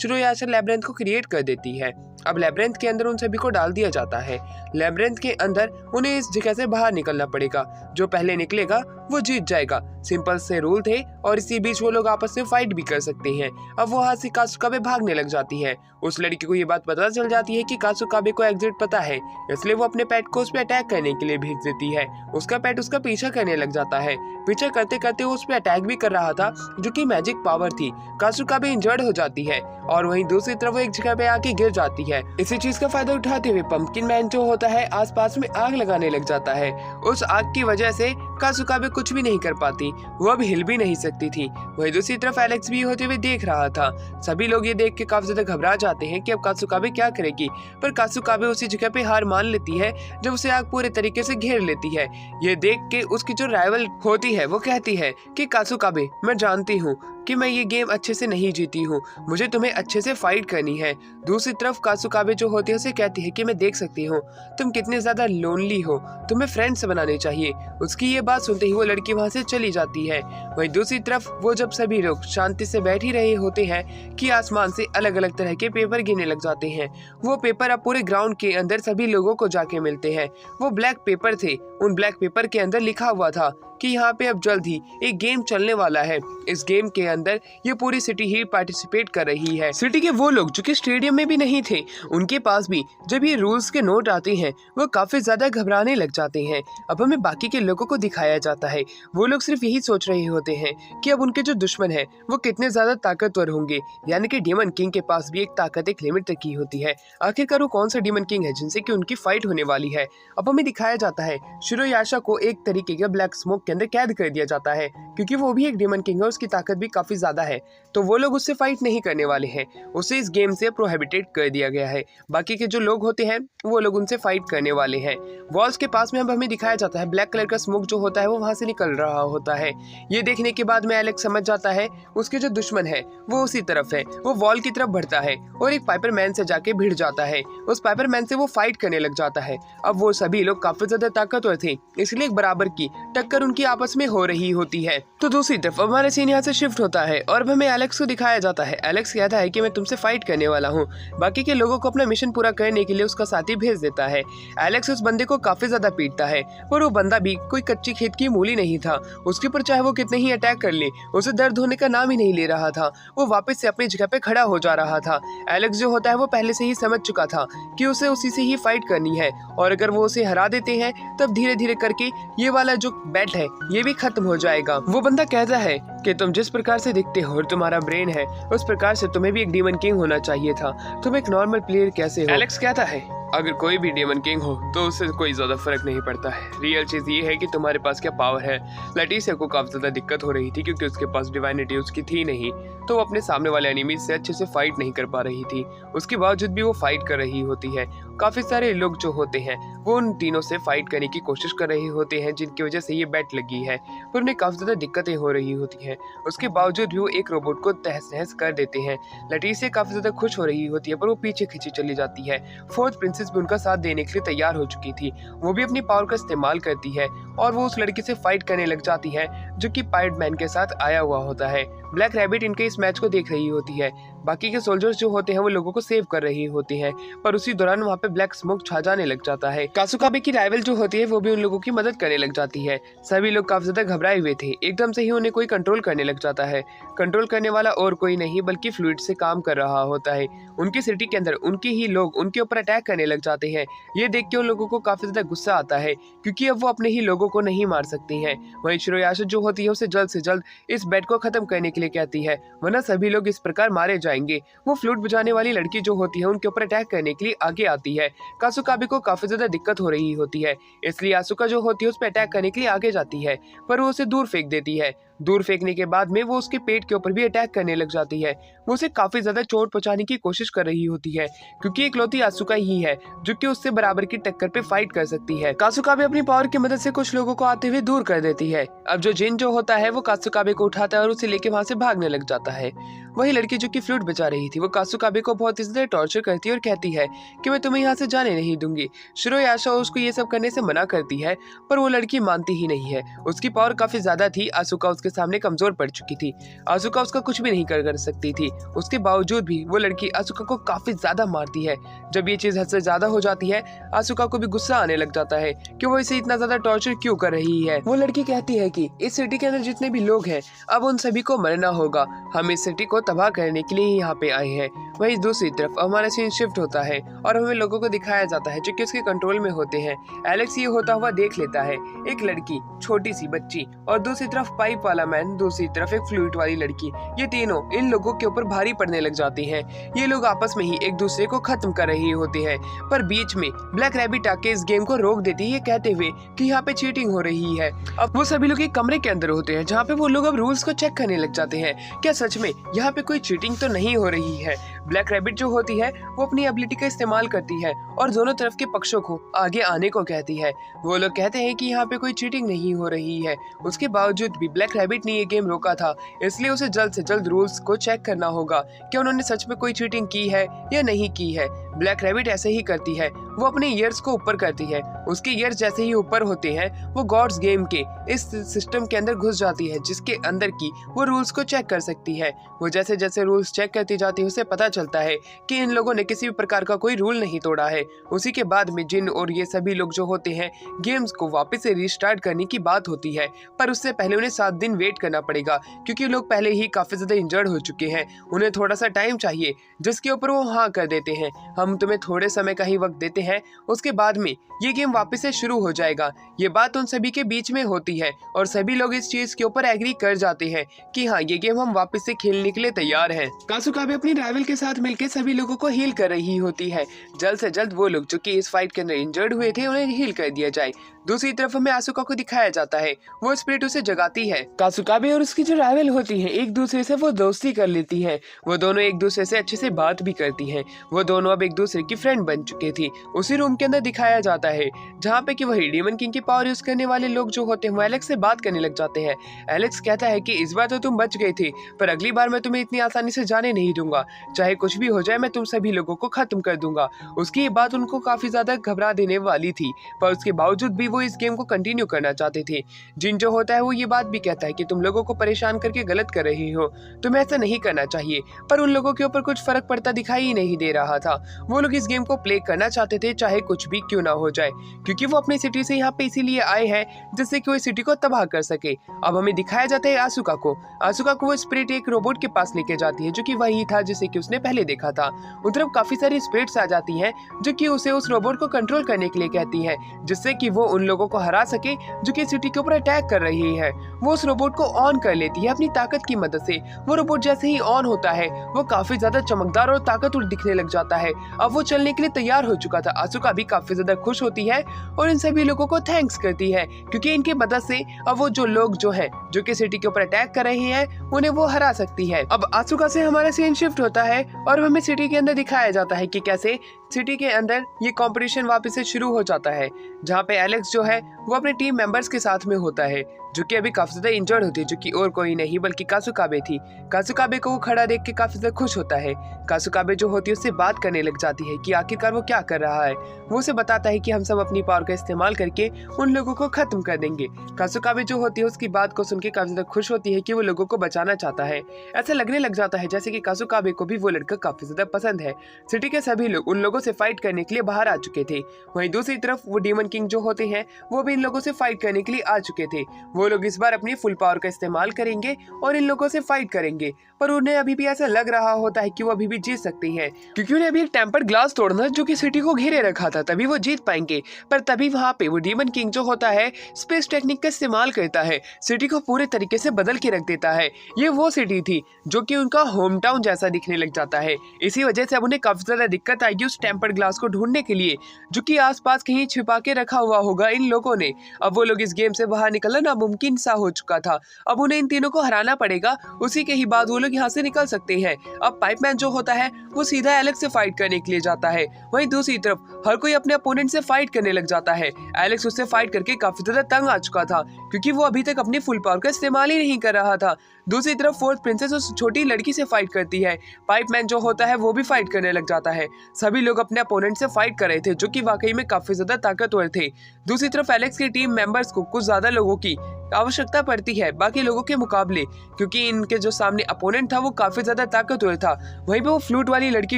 शुरुआत लेब्रिंथ को क्रिएट कर देती है। अब लेब्रिंथ के अंदर उन सभी को डाल दिया जाता है। लेब्रिंथ के अंदर उन्हें इस जगह से बाहर निकलना पड़ेगा, जो पहले निकलेगा वो जीत जाएगा। सिंपल से रूल थे और इसी बीच वो लोग आपस में फाइट भी कर सकते हैं। अब वो वहाँ से कासुकाबे भागने लग जाती है। उस लड़की को ये बात पता चल जाती है कि कासुकाबे को एग्जिट पता है, इसलिए वो अपने पेट को उस पर अटैक करने के लिए भेज देती है। उसका पेट उसका पीछा करने लग जाता है। पीछा करते करते वो उस पर अटैक भी कर रहा था जो कि मैजिक पावर थी। कासुकाबे इंजर्ड हो जाती है और वहीं दूसरी तरफ वो एक जगह पे आके गिर जाती है। इसी चीज का फायदा उठाते हुए पंपकिन मैन जो होता है आसपास में आग लगाने लग जाता है। उस आग की वजह से कासुकाबे कुछ भी नहीं कर पाती, वो अब हिल भी नहीं सकती थी। वहीं दूसरी तरफ एलेक्स भी होते हुए देख रहा था। सभी लोग ये देख के काफी ज्यादा घबरा जाते हैं कि अब कासुकाबे क्या करेगी, पर कासुकाबे उसी जगह पे हार मान लेती है जब उसे आग पूरे तरीके से घेर लेती है। ये देख के उसकी जो राइवल होती है वो कहती है कि कासुकाबे मैं जानती हूँ कि मैं ये गेम अच्छे से नहीं जीती हूँ, मुझे तुम्हें अच्छे से फाइट करनी है। दूसरी तरफ कासुकाबे जो होती है उसे कहती है कि मैं देख सकती हूँ तुम कितने ज्यादा लोनली हो, तुम्हें फ्रेंड्स बनाने चाहिए। उसकी ये बात सुनते ही वो लड़की वहाँ से चली जाती है। वहीं दूसरी तरफ वो जब सभी लोग शांति से बैठ ही रहे होते हैं कि आसमान से अलग अलग तरह के पेपर गिरने लग जाते हैं। वो पेपर अब पूरे ग्राउंड के अंदर सभी लोगों को जाके मिलते हैं। वो ब्लैक पेपर थे। उन ब्लैक पेपर के अंदर लिखा हुआ था कि यहाँ पे अब जल्द ही एक गेम चलने वाला है। इस गेम के अंदर ये पूरी सिटी ही पार्टिसिपेट कर रही है। सिटी के वो लोग जो कि स्टेडियम में भी नहीं थे, उनके पास भी जब ये रूल्स के नोट आते हैं वो काफी ज्यादा घबराने लग जाते हैं। अब हमें बाकी के लोगों को दिखाया जाता है, वो लोग सिर्फ यही सोच रहे होते हैं कि अब उनके जो दुश्मन है वो कितने ज्यादा ताकतवर होंगे, यानी कि डेमन किंग के पास भी एक ताकत एक लिमिट तक की होती है। आखिरकार वो कौन सा डेमन किंग है जिनसे कि उनकी फाइट होने वाली है। अब हमें दिखाया जाता है शिरोयाशा को एक तरीके के ब्लैक स्मोक के अंदर कैद कर दिया जाता है, क्योंकि वो भी एक डेमन किंग है, उसकी ताकत भी काफी ज्यादा है, तो वो लोग उससे फाइट नहीं करने वाले हैं। उसे इस गेम से प्रोहिबिटेड कर दिया गया है। बाकी के जो लोग होते हैं वो लोग उनसे फाइट करने वाले हैं। वॉल्स के पास में अब हमें दिखाया जाता है ब्लैक कलर का स्मोक जो होता है वो वहां से निकल रहा होता है। ये देखने के बाद में एलेक्स समझ जाता है उसके जो दुश्मन है वो उसी तरफ है। वो वॉल की तरफ बढ़ता है और एक पाइपरमैन से जाके भिड़ जाता है। उस पाइपरमैन से वो फाइट करने लग जाता है। अब वो सभी लोग काफी ज्यादा ताकतवर थे, इसलिए एक बराबर की टक्कर उनकी आपस में हो रही होती है। तो दूसरी तरफ हमारा सीन यहाँ से शिफ्ट होता है और अब हमें एलेक्स को दिखाया जाता है। एलेक्स कहता है कि मैं तुमसे फाइट करने वाला हूँ। बाकी के लोगों को अपना मिशन पूरा करने के लिए उसका साथी भेज देता है। एलेक्स उस बंदे को काफी ज्यादा पीटता है, पर वो बंदा भी कोई कच्ची खेत की मूली नहीं था। उसके ऊपर चाहे वो कितने ही अटैक कर ले, उसे दर्द होने का नाम ही नहीं ले रहा था। वो वापस से अपनी जगह पे खड़ा हो जा रहा था। एलेक्स जो होता है वो पहले से ही समझ चुका था कि उसे उसी से ही फाइट करनी है, और अगर वो उसे हरा देते हैं तब धीरे धीरे करके ये वाला जो बैट है ये भी खत्म हो जाएगा। वो बंदा कहता है कि तुम जिस प्रकार से दिखते हो और तुम्हारा ब्रेन है उस प्रकार से तुम्हें भी एक डीमन किंग होना चाहिए था, तुम एक नॉर्मल प्लेयर कैसे हो। एलेक्स कहता है अगर कोई भी डेमन किंग हो तो उससे कोई ज्यादा फर्क नहीं पड़ता है। रियल चीज ये है कि तुम्हारे पास क्या पावर है। लटीसिया को काफी ज्यादा दिक्कत हो रही थी क्योंकि उसके पास डिवाइनिटी उसकी थी नहीं, तो वो अपने सामने वाले एनिमीज से अच्छे से फाइट नहीं कर पा रही थी। उसके बावजूद भी वो फाइट कर रही होती है। काफी सारे लोग जो होते हैं वो उन तीनों से फाइट करने की कोशिश कर रहे होते हैं, जिनकी वजह से ये बैट लगी है, पर उन्हें काफी ज्यादा दिक्कतें हो रही होती हैं। उसके बावजूद भी वो एक रोबोट को तहस नहस कर देते हैं। लटीसिया काफी ज्यादा खुश हो रही होती है, पर वो पीछे खींची चली जाती है। फोर्थ प्रिंसेस भी उनका साथ देने के लिए तैयार हो चुकी थी। वो भी अपनी पावर का इस्तेमाल करती है और वो उस लड़की से फाइट करने लग जाती है जो कि पायर्ड मैन के साथ आया हुआ होता है। ब्लैक रैबिट इनके इस मैच को देख रही होती है। बाकी के सोल्जर्स जो होते हैं वो लोगों को सेव कर रही होती हैं, पर उसी दौरान वहाँ पे ब्लैक स्मोक छा जाने लग जाता है। कासुकाबे की राइवल जो होती है वो भी उन लोगों की मदद करने लग जाती है। सभी लोग काफी ज्यादा घबराए हुए थे। एकदम से ही उन्हें कोई कंट्रोल करने लग जाता है। कंट्रोल करने वाला और कोई नहीं बल्कि फ्लूइड से काम कर रहा होता है। उनकी सिटी के अंदर उनके ही लोग उनके ऊपर अटैक करने लग जाते हैं। ये देख के उन लोगों को काफी ज्यादा गुस्सा आता है, क्योंकि अब वो अपने ही लोगों को नहीं मार सकती हैं। वहीं शिरोयाशा जो होती है उसे जल्द से जल्द इस बैट को खत्म करने के लिए कहती है, वरना सभी लोग इस प्रकार मारे जाएंगे। वो फ्लूट बजाने वाली लड़की जो होती है उनके ऊपर अटैक करने के लिए आगे आती है। कासुकाबे को काफी ज्यादा दिक्कत हो रही होती है, इसलिए आसुका जो होती है उस पर अटैक करने के लिए आगे जाती है, पर वो उसे दूर फेंक देती है। दूर फेंकने के बाद में वो उसके पेट के ऊपर भी अटैक करने लग जाती है। वो उसे काफी ज्यादा चोट पहुंचाने की कोशिश कर रही होती है, क्योंकि इकलौती आसुका ही है जो कि उससे बराबर की टक्कर पे फाइट कर सकती है। कासुकाबे अपनी पावर की मदद से कुछ लोगों को आते हुए दूर कर देती है। अब जो जिन जो होता है वो कासुकाबे को उठाता है और उसे लेके वहां से भागने लग जाता है। वही लड़की जो कि फ्लूट बजा रही थी वो कासुकाबे को बहुत ज्यादा टॉर्चर करती है और कहती है कि मैं तुम्हें यहाँ से जाने नहीं दूंगी। शिरोयाशा उसको ये सब करने से मना करती है, पर वो लड़की मानती ही नहीं है। उसकी पावर काफी ज्यादा थी, आसुका उसके सामने कमजोर पड़ चुकी थी। आसुका उसका कुछ भी नहीं कर सकती थी। उसके बावजूद भी वो लड़की आसुका को काफी ज्यादा मारती है। जब ये चीज हद से ज्यादा हो जाती है आसुका को भी गुस्सा आने लग जाता है कि वो इसे इतना ज्यादा टॉर्चर क्यों कर रही है। वो लड़की कहती है कि इस सिटी के अंदर जितने भी लोग हैं अब उन सभी को मरना होगा, हम इस सिटी को तबाह करने के लिए ही यहाँ पे आए हैं। वहीं दूसरी तरफ हमारा सीन शिफ्ट होता है और हमें लोगों को दिखाया जाता है जो कि उसके कंट्रोल में होते हैं। एलेक्स ये होता हुआ देख लेता है, एक लड़की, छोटी सी बच्ची और दूसरी तरफ पाइप वाला मैन, दूसरी तरफ एक फ्लूइड वाली लड़की, ये तीनों इन लोगों के ऊपर भारी पड़ने लग जाती हैं। ये लोग आपस में ही एक दूसरे को खत्म कर रही होती है, पर बीच में ब्लैक रैबिट आके इस गेम को रोक देती है कहते हुए कि यहाँ पे चीटिंग हो रही है। अब वो सभी लोग एक कमरे के अंदर होते हैं जहाँ पे वो लोग अब रूल्स को चेक करने लग जाते हैं, क्या सच में यहाँ पे कोई चीटिंग तो नहीं हो रही है। ब्लैक रैबिट जो होती है वो अपनी एबिलिटी का इस्तेमाल करती है और दोनों तरफ के पक्षों को आगे आने को कहती है। वो लोग कहते हैं कि यहाँ पे कोई चीटिंग नहीं हो रही है। उसके बावजूद भी ब्लैक रैबिट ने ये गेम रोका था, इसलिए उसे जल्द से जल्द रूल्स को चेक करना होगा कि उन्होंने सच में कोई चीटिंग की है या नहीं की है। ब्लैक रैबिट ऐसे ही करती है वो अपने ईयर्स को ऊपर करती है। उसके ईयर्स जैसे ही ऊपर होते हैं वो गॉड्स गेम के इस सिस्टम के अंदर घुस जाती है, जिसके अंदर की वो रूल्स को चेक कर सकती है। वो जैसे जैसे रूल्स चेक करती जाती है उसे पता चलता है कि इन लोगों ने किसी भी प्रकार का कोई रूल नहीं तोड़ा है। उसी के बाद में जिन और ये सभी लोग जो होते हैं गेम्स को वापस से रीस्टार्ट करने की बात होती है, पर उससे पहले उन्हें 7 दिन वेट करना पड़ेगा क्योंकि लोग पहले ही काफी ज्यादा इंजर्ड हो चुके हैं। उन्हें थोड़ा सा टाइम चाहिए, जिसके ऊपर वो हाँ कर देते हैं। हम तुम्हें थोड़े समय का ही वक्त देते हैं, उसके बाद में ये गेम वापस से शुरू हो जाएगा। ये बात उन सभी के बीच में होती है और सभी लोग इस चीज के ऊपर एग्री कर जाते हैं कि हाँ ये गेम हम वापस से खेलने के लिए तैयार हैं। कासुकाबे अपनी राइवल के साथ मिलकर सभी लोगों को हील कर रही होती है। जल्द से जल्द वो लोग जो कि इस फाइट के अंदर इंजर्ड हुए थे उन्हें हील कर दिया जाए। दूसरी तरफ हमें आसुका को दिखाया जाता है, वो स्पिरिट उसे जगाती है। कासुकाबे और उसकी जो राइवल होती है एक दूसरे से वो दोस्ती कर लेती है। वो दोनों एक दूसरे से अच्छे से बात भी करती हैं। वो दोनों अब एक दूसरे की फ्रेंड बन चुके थी। उसी रूम के अंदर दिखाया जाता है जहाँ पे कि वही डीमन किंग की पावर यूज करने वाले लोग जो होते हैं वो एलेक्स से बात करने लग जाते हैं। एलेक्स कहता है कि इस बार तो तुम बच गए थे, पर अगली बार मैं तुम्हें इतनी आसानी से जाने नहीं दूंगा। चाहे कुछ भी हो जाए मैं तुम सभी लोगों को खत्म कर दूंगा। उसकी ये बात उनको काफी ज्यादा घबरा देने वाली थी, पर उसके बावजूद भी वो इस गेम को कंटिन्यू करना चाहते थे। जिन जो होता है वो ये बात भी कहता है कि तुम लोगों को परेशान करके गलत कर रही हो, तुम्हें ऐसा नहीं करना चाहिए। पर उन लोगों के ऊपर कुछ फर्क पड़ता दिखाई ही नहीं दे रहा था। वो लोग इस गेम को प्ले करना चाहते थे चाहे कुछ भी क्यों ना हो जाए, क्योंकि वो अपनी सिटी से यहाँ पे इसीलिए आए हैं जिससे कि वो इस सिटी को तबाह कर सके। अब हमें दिखाया जाता है आसुका को वो स्पिरिट एक रोबोट के पास लेके जाती है जो कि वही था जिसे कि उसने पहले देखा था। उन तरफ काफी सारी स्पिरिट्स आ जाती हैं जो कि उसे उस रोबोट को कंट्रोल करने के लिए कहती है, जिससे कि वो उन लोगों को हरा सके जो कि सिटी के ऊपर अटैक कर रही है। वो उस रोबोट को ऑन कर लेती है अपनी ताकत की मदद से। वो रोबोट जैसे ही ऑन होता है वो काफी ज्यादा चमकदार और ताकतवर दिखने लग जाता है। अब वो चलने के लिए तैयार हो चुका था। आसुका भी काफी ज्यादा खुश होती है और इन सभी लोगों को थैंक्स करती है क्योंकि इनकी मदद से अब वो जो लोग जो है जो कि सिटी के ऊपर अटैक कर रहे हैं उन्हें वो हरा सकती है। अब आसुका से हमारा सीन शिफ्ट होता है और हमें सिटी के अंदर दिखाया जाता है कि कैसे सिटी के अंदर ये कंपटीशन वापस से शुरू हो जाता है, जहाँ पे एलेक्स जो है वो अपने टीम मेंबर्स के साथ में होता है जो कि अभी काफी ज्यादा इंजर्ड होती है, जो कि और कोई नहीं बल्कि कासुकाबे थी। कासुकाबे को वो खड़ा देख के काफी ज्यादा खुश होता है। कासुकाबे जो होती है उससे बात करने लग जाती है कि आखिरकार वो क्या कर रहा है। वो उसे बताता है कि हम सब अपनी पावर का इस्तेमाल करके उन लोगों को खत्म कर देंगे। कासुकाबे जो होती है उसकी बात को सुन के काफी ज्यादा खुश होती है कि वो लोगों को बचाना चाहता है। ऐसा लगने लग जाता है जैसे कि कासुकाबे को भी वो लड़का काफी ज्यादा पसंद है। सिटी के सभी लोग उन लोगों से फाइट करने के लिए बाहर आ चुके थे। वहीं दूसरी तरफ वो डीमन किंग जो होते हैं वो भी इन लोगों से फाइट करने के लिए आ चुके थे। वो लोग इस बार अपनी फुल पावर का इस्तेमाल करेंगे और इन लोगों से फाइट करेंगे, पर उन्हें अभी भी ऐसा लग रहा होता है कि वो अभी भी जीत सकती है क्योंकि उन्हें अभी एक टेम्पर्ड ग्लास तोड़ना जो कि सिटी को घेरे रखा था, तभी वो जीत पाएंगे। पर तभी वहाँ पे वो डीमन किंग जो होता है स्पेस टेक्निक का इस्तेमाल करता है, सिटी को पूरे तरीके से बदल के रख देता है। ये वो सिटी थी जो कि उनका होम टाउन जैसा दिखने लग जाता है। इसी वजह से अब उन्हें काफी ज्यादा दिक्कत आएगी उस टेम्पर्ड ग्लास को ढूंढने के लिए जो कि आसपास कहीं छिपा के रखा हुआ होगा इन लोगों ने। अब वो लोग इस गेम से बाहर निकलना नामुमकिन सा हो चुका था। अब उन्हें इन तीनों को हराना पड़ेगा, उसी के ही बाद वो लोग यहाँ से निकल सकते हैं। अब पाइपमैन जो होता है वो सीधा एलेक्स से फाइट करने के लिए जाता है। वहीं दूसरी तरफ हर कोई अपने अपोनेंट से फाइट करने लग जाता है। एलेक्स उससे फाइट करके काफी ज्यादा तंग आ चुका था क्योंकि वो अभी तक अपनी फुल पावर का इस्तेमाल ही नहीं कर रहा था। दूसरी तरफ फोर्थ प्रिंसेस उस छोटी लड़की से फाइट करती है। पाइपमैन जो होता है वो भी फाइट करने लग जाता है। सभी लोग अपने अपोनेंट से फाइट कर रहे थे जो कि वाकई में काफी ज्यादा ताकतवर थे। दूसरी तरफ एलेक्स की टीम मेंबर्स को कुछ ज्यादा लोगों की आवश्यकता पड़ती है बाकी लोगों के मुकाबले, क्योंकि इनके जो सामने अपोनेंट था वो काफी ज्यादा ताकतवर था। वहीं पे वो फ्लूट वाली लड़की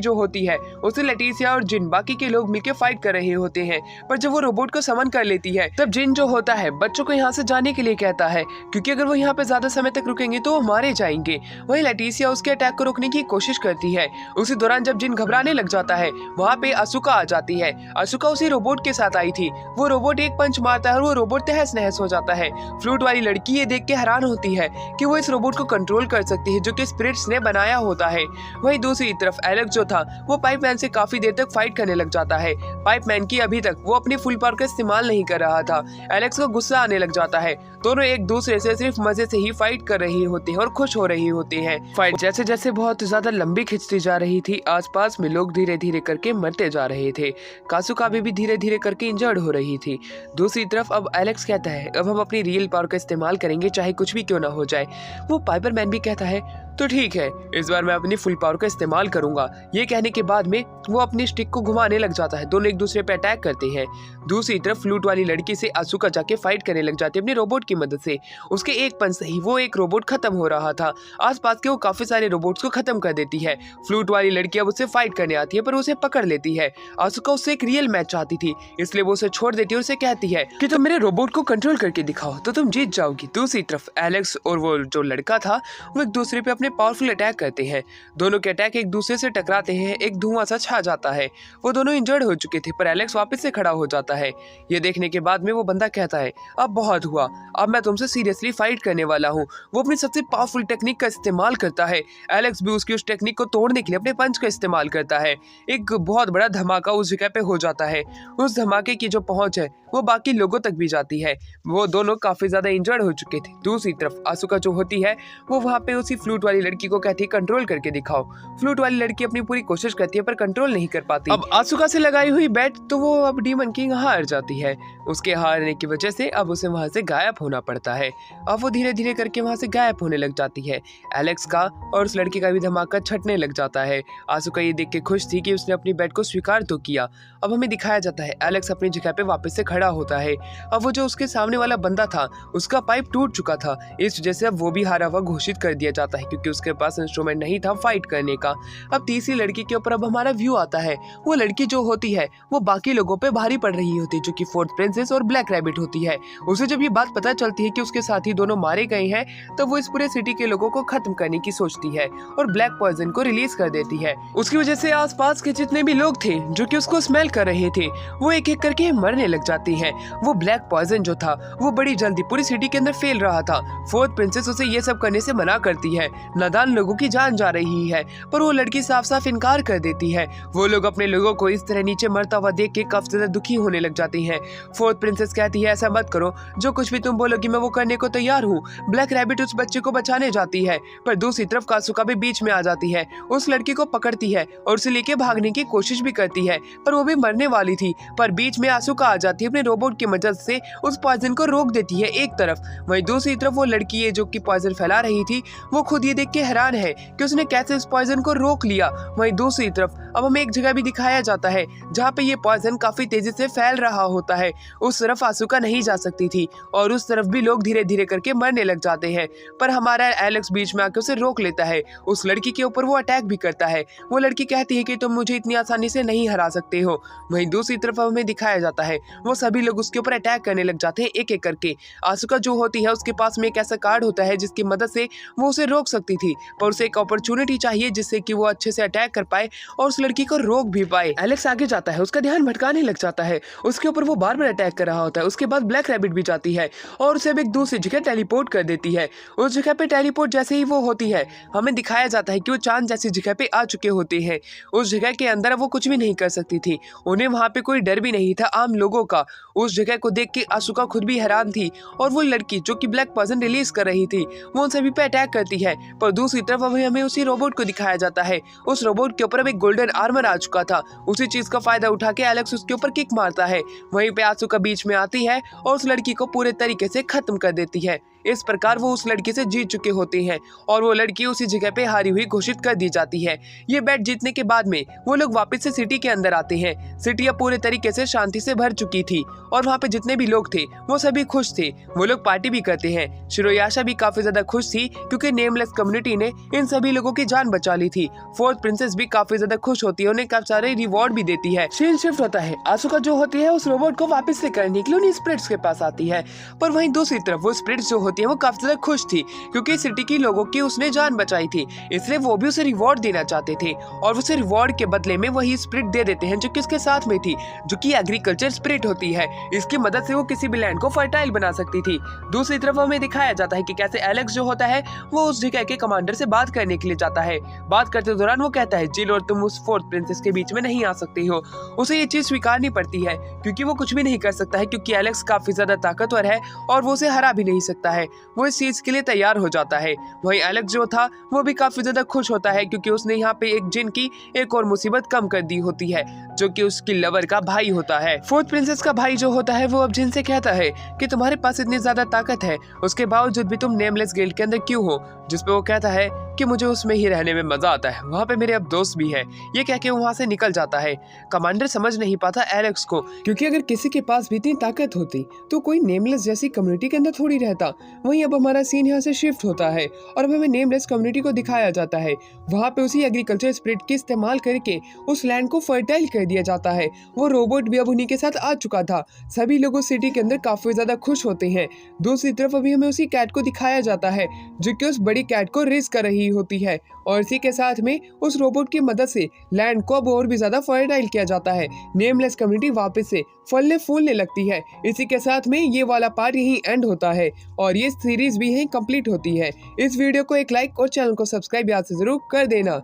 जो होती है उसे लेटिसिया और जिन बाकी के लोग मिलकर फाइट कर रहे होते हैं, पर जब वो रोबोट को समन कर लेती है तब जिन जो होता है बच्चों को यहाँ से जाने के लिए कहता है क्योंकि अगर वो यहाँ पे ज्यादा समय तक रुकेंगे तो वो मारे जाएंगे। वहीं लेटिसिया उसके अटैक को रोकने की कोशिश करती है। उसी दौरान जब जिन घबराने लग जाता है वहाँ पे आसुका आ जाती है। आसुका उसी रोबोट के साथ आई थी। वो रोबोट एक पंच मारता है और वो रोबोट तहस नहस हो जाता है। फ्लूट वाली लड़की ये देख के हैरान होती है कि वो इस रोबोट को कंट्रोल कर सकती है जो कि स्पिरिट्स ने बनाया होता है। वहीं दूसरी तरफ एलेक्स जो था वो पाइपमैन से काफी देर तक फाइट करने लग जाता है। पाइपमैन की अभी तक वो अपनी फुल पावर का इस्तेमाल नहीं कर रहा था। एलेक्स को गुस्सा आने लग जाता है। दोनों एक दूसरे से सिर्फ मजे से ही फाइट कर रही होती है और खुश हो रही होती है। फाइट जैसे जैसे बहुत ज्यादा लंबी खिंचती जा रही थी, आसपास में लोग धीरे धीरे करके मरते जा रहे थे। कासुकाबे भी धीरे धीरे करके इंजर्ड हो रही थी। दूसरी तरफ अब एलेक्स कहता है अब हम अपनी रियल पावर का इस्तेमाल करेंगे चाहे कुछ भी क्यों ना हो जाए। वो पाइपरमैन भी कहता है तो ठीक है, इस बार मैं अपनी फुल पावर का इस्तेमाल करूंगा। ये कहने के बाद में वो अपनी स्टिक को घुमाने लग जाता है। दोनों एक दूसरे पे अटैक करते हैं। दूसरी तरफ फ्लूट वाली लड़की से आसुका जाके फाइट करने लग जाती है अपने रोबोट की मदद से। उसके एक पंच से ही वो एक रोबोट खत्म हो रहा था। आसपास के वो काफी सारे रोबोट्स को खत्म कर देती है। फ्लूट वाली लड़की अब उससे फाइट करने आती है पर उसे पकड़ लेती है। आसुका उससे एक रियल मैच चाहती थी, इसलिए वो उसे छोड़ देती है और उसे कहती है कि तुम मेरे रोबोट को कंट्रोल करके दिखाओ तो तुम जीत जाओगी। दूसरी तरफ एलेक्स और वो जो लड़का था वो एक दूसरे पे अपने पावरफुल अटैक करते हैं। दोनों के अटैक एक दूसरे से टकराते हैं। एक धुआं सा छा जाता है। वो दोनों इंजर्ड हो चुके थे पर एलेक्स वापस से खड़ा हो जाता है। ये देखने के बाद में वो बंदा कहता है अब बहुत हुआ, अब मैं तुमसे सीरियसली फाइट करने वाला हूँ। वो अपनी सबसे पावरफुल टेक्निक का इस्तेमाल करता है। एलेक्स भी उसकी उस टेक्निक को तोड़ने के लिए अपने पंच का इस्तेमाल करता है। एक बहुत बड़ा धमाका उस जगह पे हो जाता है। उस धमाके की जो पहुंच है वो बाकी लोगों तक भी जाती है। वो दोनों काफी ज्यादा इंजर्ड हो चुके थे। दूसरी तरफ आसुका जो होती है वो वहाँ पे उसी फ्लूट वाली लड़की को कहती है कंट्रोल करके दिखाओ। फ्लूट वाली लड़की अपनी पूरी कोशिश करती है पर कंट्रोल नहीं कर पाती। अब आसुका से लगाई हुई बैट तो वो अब डीमन किंग हार जाती है। उसके हारने की वजह से अब उसे वहां से गायब होना पड़ता है। अब वो धीरे धीरे करके वहां से गायब होने लग जाती है। एलेक्स का और उस लड़की का भी धमाका छटने लग जाता है। आसुका ये देख के खुश थी कि उसने अपनी बैट को स्वीकार तो किया। अब हमें दिखाया जाता है एलेक्स अपनी जगह पे वापस से खड़ा होता है। अब वो जो उसके सामने वाला बंदा था उसका पाइप टूट चुका था। इस वजह से अब वो भी हारा हुआ घोषित कर दिया जाता है क्योंकि उसके पास इंस्ट्रूमेंट नहीं था फाइट करने का। अब तीसरी लड़की के ऊपर अब हमारा व्यू आता है। वो लड़की जो होती है वो बाकी लोगों पे भारी पड़ रही होती है जो कि फोर्थ प्रिंसेस और ब्लैक रैबिट होती है। उसे जब ये बात पता चलती है कि उसके साथी दोनों मारे गए हैं तो वो इस पूरे सिटी के लोगों को खत्म करने की सोचती है और ब्लैक पॉइजन को रिलीज कर देती है। उसकी वजह से आसपास के जितने भी लोग थे जो कि उसको स्मेल कर रहे थे वो एक एक करके मरने लग जाती हैं। वो ब्लैक पॉइजन जो था वो बड़ी जल्दी पूरी सिटी के अंदर फैल रहा था। फोर्थ प्रिंसेस उसे ये सब करने से मना करती है। नादान लोगों की जान जा रही है पर वो लड़की साफ साफ इनकार कर देती है। वो लोग अपने लोगों को इस तरह नीचे मरता हुआ देख के काफी ज्यादा दुखी होने लग जाती हैं। फोर्थ प्रिंसेस कहती है ऐसा मत करो, जो कुछ भी तुम बोलोगी मैं वो करने को तैयार हूँ। ब्लैक रैबिट उस बच्चे को बचाने जाती है पर दूसरी तरफ कासुका भी बीच में आ जाती है। उस लड़की को पकड़ती है और उसे लेके भागने की कोशिश भी करती है पर वो भी मरने वाली थी। पर बीच में आसुका आ जाती है, अपने रोबोट की मदद से उस पॉइजन को रोक देती है एक तरफ। वहीं दूसरी तरफ वो लड़की है जो कि पॉइजन फैला रही थी वो खुद ये देख के हैरान है कि उसने कैसे इस पॉइजन को रोक लिया। वहीं दूसरी तरफ अब हमें एक जगह भी दिखाया जाता है जहाँ पे ये पॉइजन काफी तेजी से फैल रहा होता है। उस तरफ आसुका नहीं जा सकती थी और उस तरफ भी लोग धीरे धीरे करके मरने लग जाते हैं पर हमारा एलेक्स बीच में आके उसे रोक लेता है। उस लड़की के ऊपर वो अटैक भी करता है। वो लड़की कहती है कि तुम मुझे इतनी आसानी से नहीं हरा सकते हो। वहीं दूसरी तरफ हमें दिखाया जाता है वो सभी लोग उसके ऊपर अटैक करने लग जाते हैं एक एक करके। आसुका जो होती है उसके पास में एक ऐसा कार्ड होता है जिसकी मदद से वो उसे रोक सकती थी पर उसे एक अपॉर्चुनिटी चाहिए जिससे कि वो अच्छे से अटैक कर पाए और उस लड़की को रोक भी पाए। एलेक्स आगे जाता है, उसका ध्यान भटकाने लग जाता है। उसके ऊपर वो बार बार अटैक कर रहा होता है। उसके बाद ब्लैक रैबिट भी जाती है और उसे एक दूसरी जगह टेलीपोर्ट कर देती है। उस जगह पे टेलीपोर्ट जैसे ही वो होती है हमें दिखाया जाता है कि वो चांद जैसी जगह पे आ चुके होते हैं। उस जगह के अंदर वो कुछ भी नहीं कर सकती थी। उन्हें वहाँ पे कोई डर भी नहीं था आम लोगों का। उस जगह को देख के आसुका खुद भी हैरान थी और वो लड़की जो कि ब्लैक पॉइजन रिलीज कर रही थी वो उन सभी पे अटैक करती है। पर दूसरी तरफ हमें उसी रोबोट को दिखाया जाता है। उस रोबोट के ऊपर अब एक गोल्डन आर्मर आ चुका था। उसी चीज का फायदा उठा के एलेक्स उसके ऊपर किक मारता है। वहीं पे आसुका बीच में आती है और उस लड़की को पूरे तरीके से खत्म कर देती है। इस प्रकार वो उस लड़की से जीत चुके होते हैं और वो लड़की उसी जगह पे हारी हुई घोषित कर दी जाती है। ये बैट जीतने के बाद में वो लोग वापस से सिटी के अंदर आते हैं। सिटी अब पूरे तरीके से शांति से भर चुकी थी और वहाँ पे जितने भी लोग थे वो सभी खुश थे। वो लोग पार्टी भी करते हैं। शिरोयाशा भी काफी ज्यादा खुश थी क्योंकि नेमलेस कम्युनिटी ने इन सभी लोगों की जान बचा ली थी। फोर्थ प्रिंसेस भी काफी ज्यादा खुश होती है, उन्हें काफी सारे रिवॉर्ड भी देती है। सीन शिफ्ट होता है। आसुका जो होती है उस रोबोट को वापस से करने के लिए उन्हीं स्पिरिट्स के पास आती है पर वहीं दूसरी तरफ वो स्पिरिट्स जो होती है वो काफी ज्यादा खुश थी क्योंकि सिटी की लोगों की उसने जान बचाई थी, इसलिए वो भी उसे रिवॉर्ड देना चाहते थे और उसे रिवॉर्ड के बदले में वही स्पिरिट दे देते हैं जो कि उसके साथ में थी, जो कि एग्रीकल्चर स्पिरिट होती है। इसकी मदद से वो किसी भी लैंड को फर्टाइल बना सकती थी। दूसरी तरफ हमें दिखाया जाता है कि कैसे एलेक्स जो होता है वो उस जगह के कमांडर से बात करने के लिए जाता है। बात करते दौरान वो कहता है जिल और तुम उस फोर्थ प्रिंसेस के बीच में नहीं आ सकती हो। उसे ये चीज स्वीकारनी पड़ती है क्योंकि वो कुछ भी नहीं कर सकता है क्योंकि एलेक्स काफी ज्यादा ताकतवर है और वो उसे हरा भी नहीं सकता है। वो इस चीज के लिए तैयार हो जाता है। वहीं एलेक्स जो था वो भी काफी ज्यादा खुश होता है क्योंकि उसने यहाँ पे एक जिन की एक और मुसीबत कम कर दी होती है। जो कि उसकी लवर का भाई होता है। फोर्थ प्रिंसेस का भाई जो होता है वो अब जिन से कहता है कि तुम्हारे पास इतनी ज्यादा ताकत है, उसके बावजूद भी तुम नेमलेस गिल्ड के अंदर क्यों हो, जिसपे वो कहता है कि मुझे उसमें ही रहने में मजा आता है, वहाँ पे मेरे अब दोस्त भी है। ये कह के वहाँ से निकल जाता है। कमांडर समझ नहीं पाता एलेक्स को, क्योंकि अगर किसी के पास भी इतनी ताकत होती तो कोई नेमलेस जैसी कम्युनिटी के अंदर थोड़ी रहता। वहीं अब हमारा सीन यहाँ से शिफ्ट होता है और अब हमें नेमलेस कम्युनिटी को दिखाया जाता है। वहाँ पे उसी एग्रीकल्चर स्पिरिट के इस्तेमाल करके उस लैंड को फर्टाइल कर दिया जाता है। वो रोबोट भी अब उन्हीं के साथ आ चुका था। सभी लोग उस सिटी के अंदर काफी ज्यादा खुश होते हैं। दूसरी तरफ अभी हमें उसी कैट को दिखाया जाता है जो कि उस बड़ी कैट को रेस कर रही होती है और इसी के साथ में उस रोबोट की मदद से लैंड को अब और भी ज्यादा फर्टाइल किया जाता है। नेमलेस कम्युनिटी वापस से फलने फूलने लगती है। इसी के साथ में ये वाला पार्ट यहीं एंड होता है और ये सीरीज भी यहीं कंप्लीट होती है। इस वीडियो को एक लाइक और चैनल को सब्सक्राइब याद से जरूर कर देना।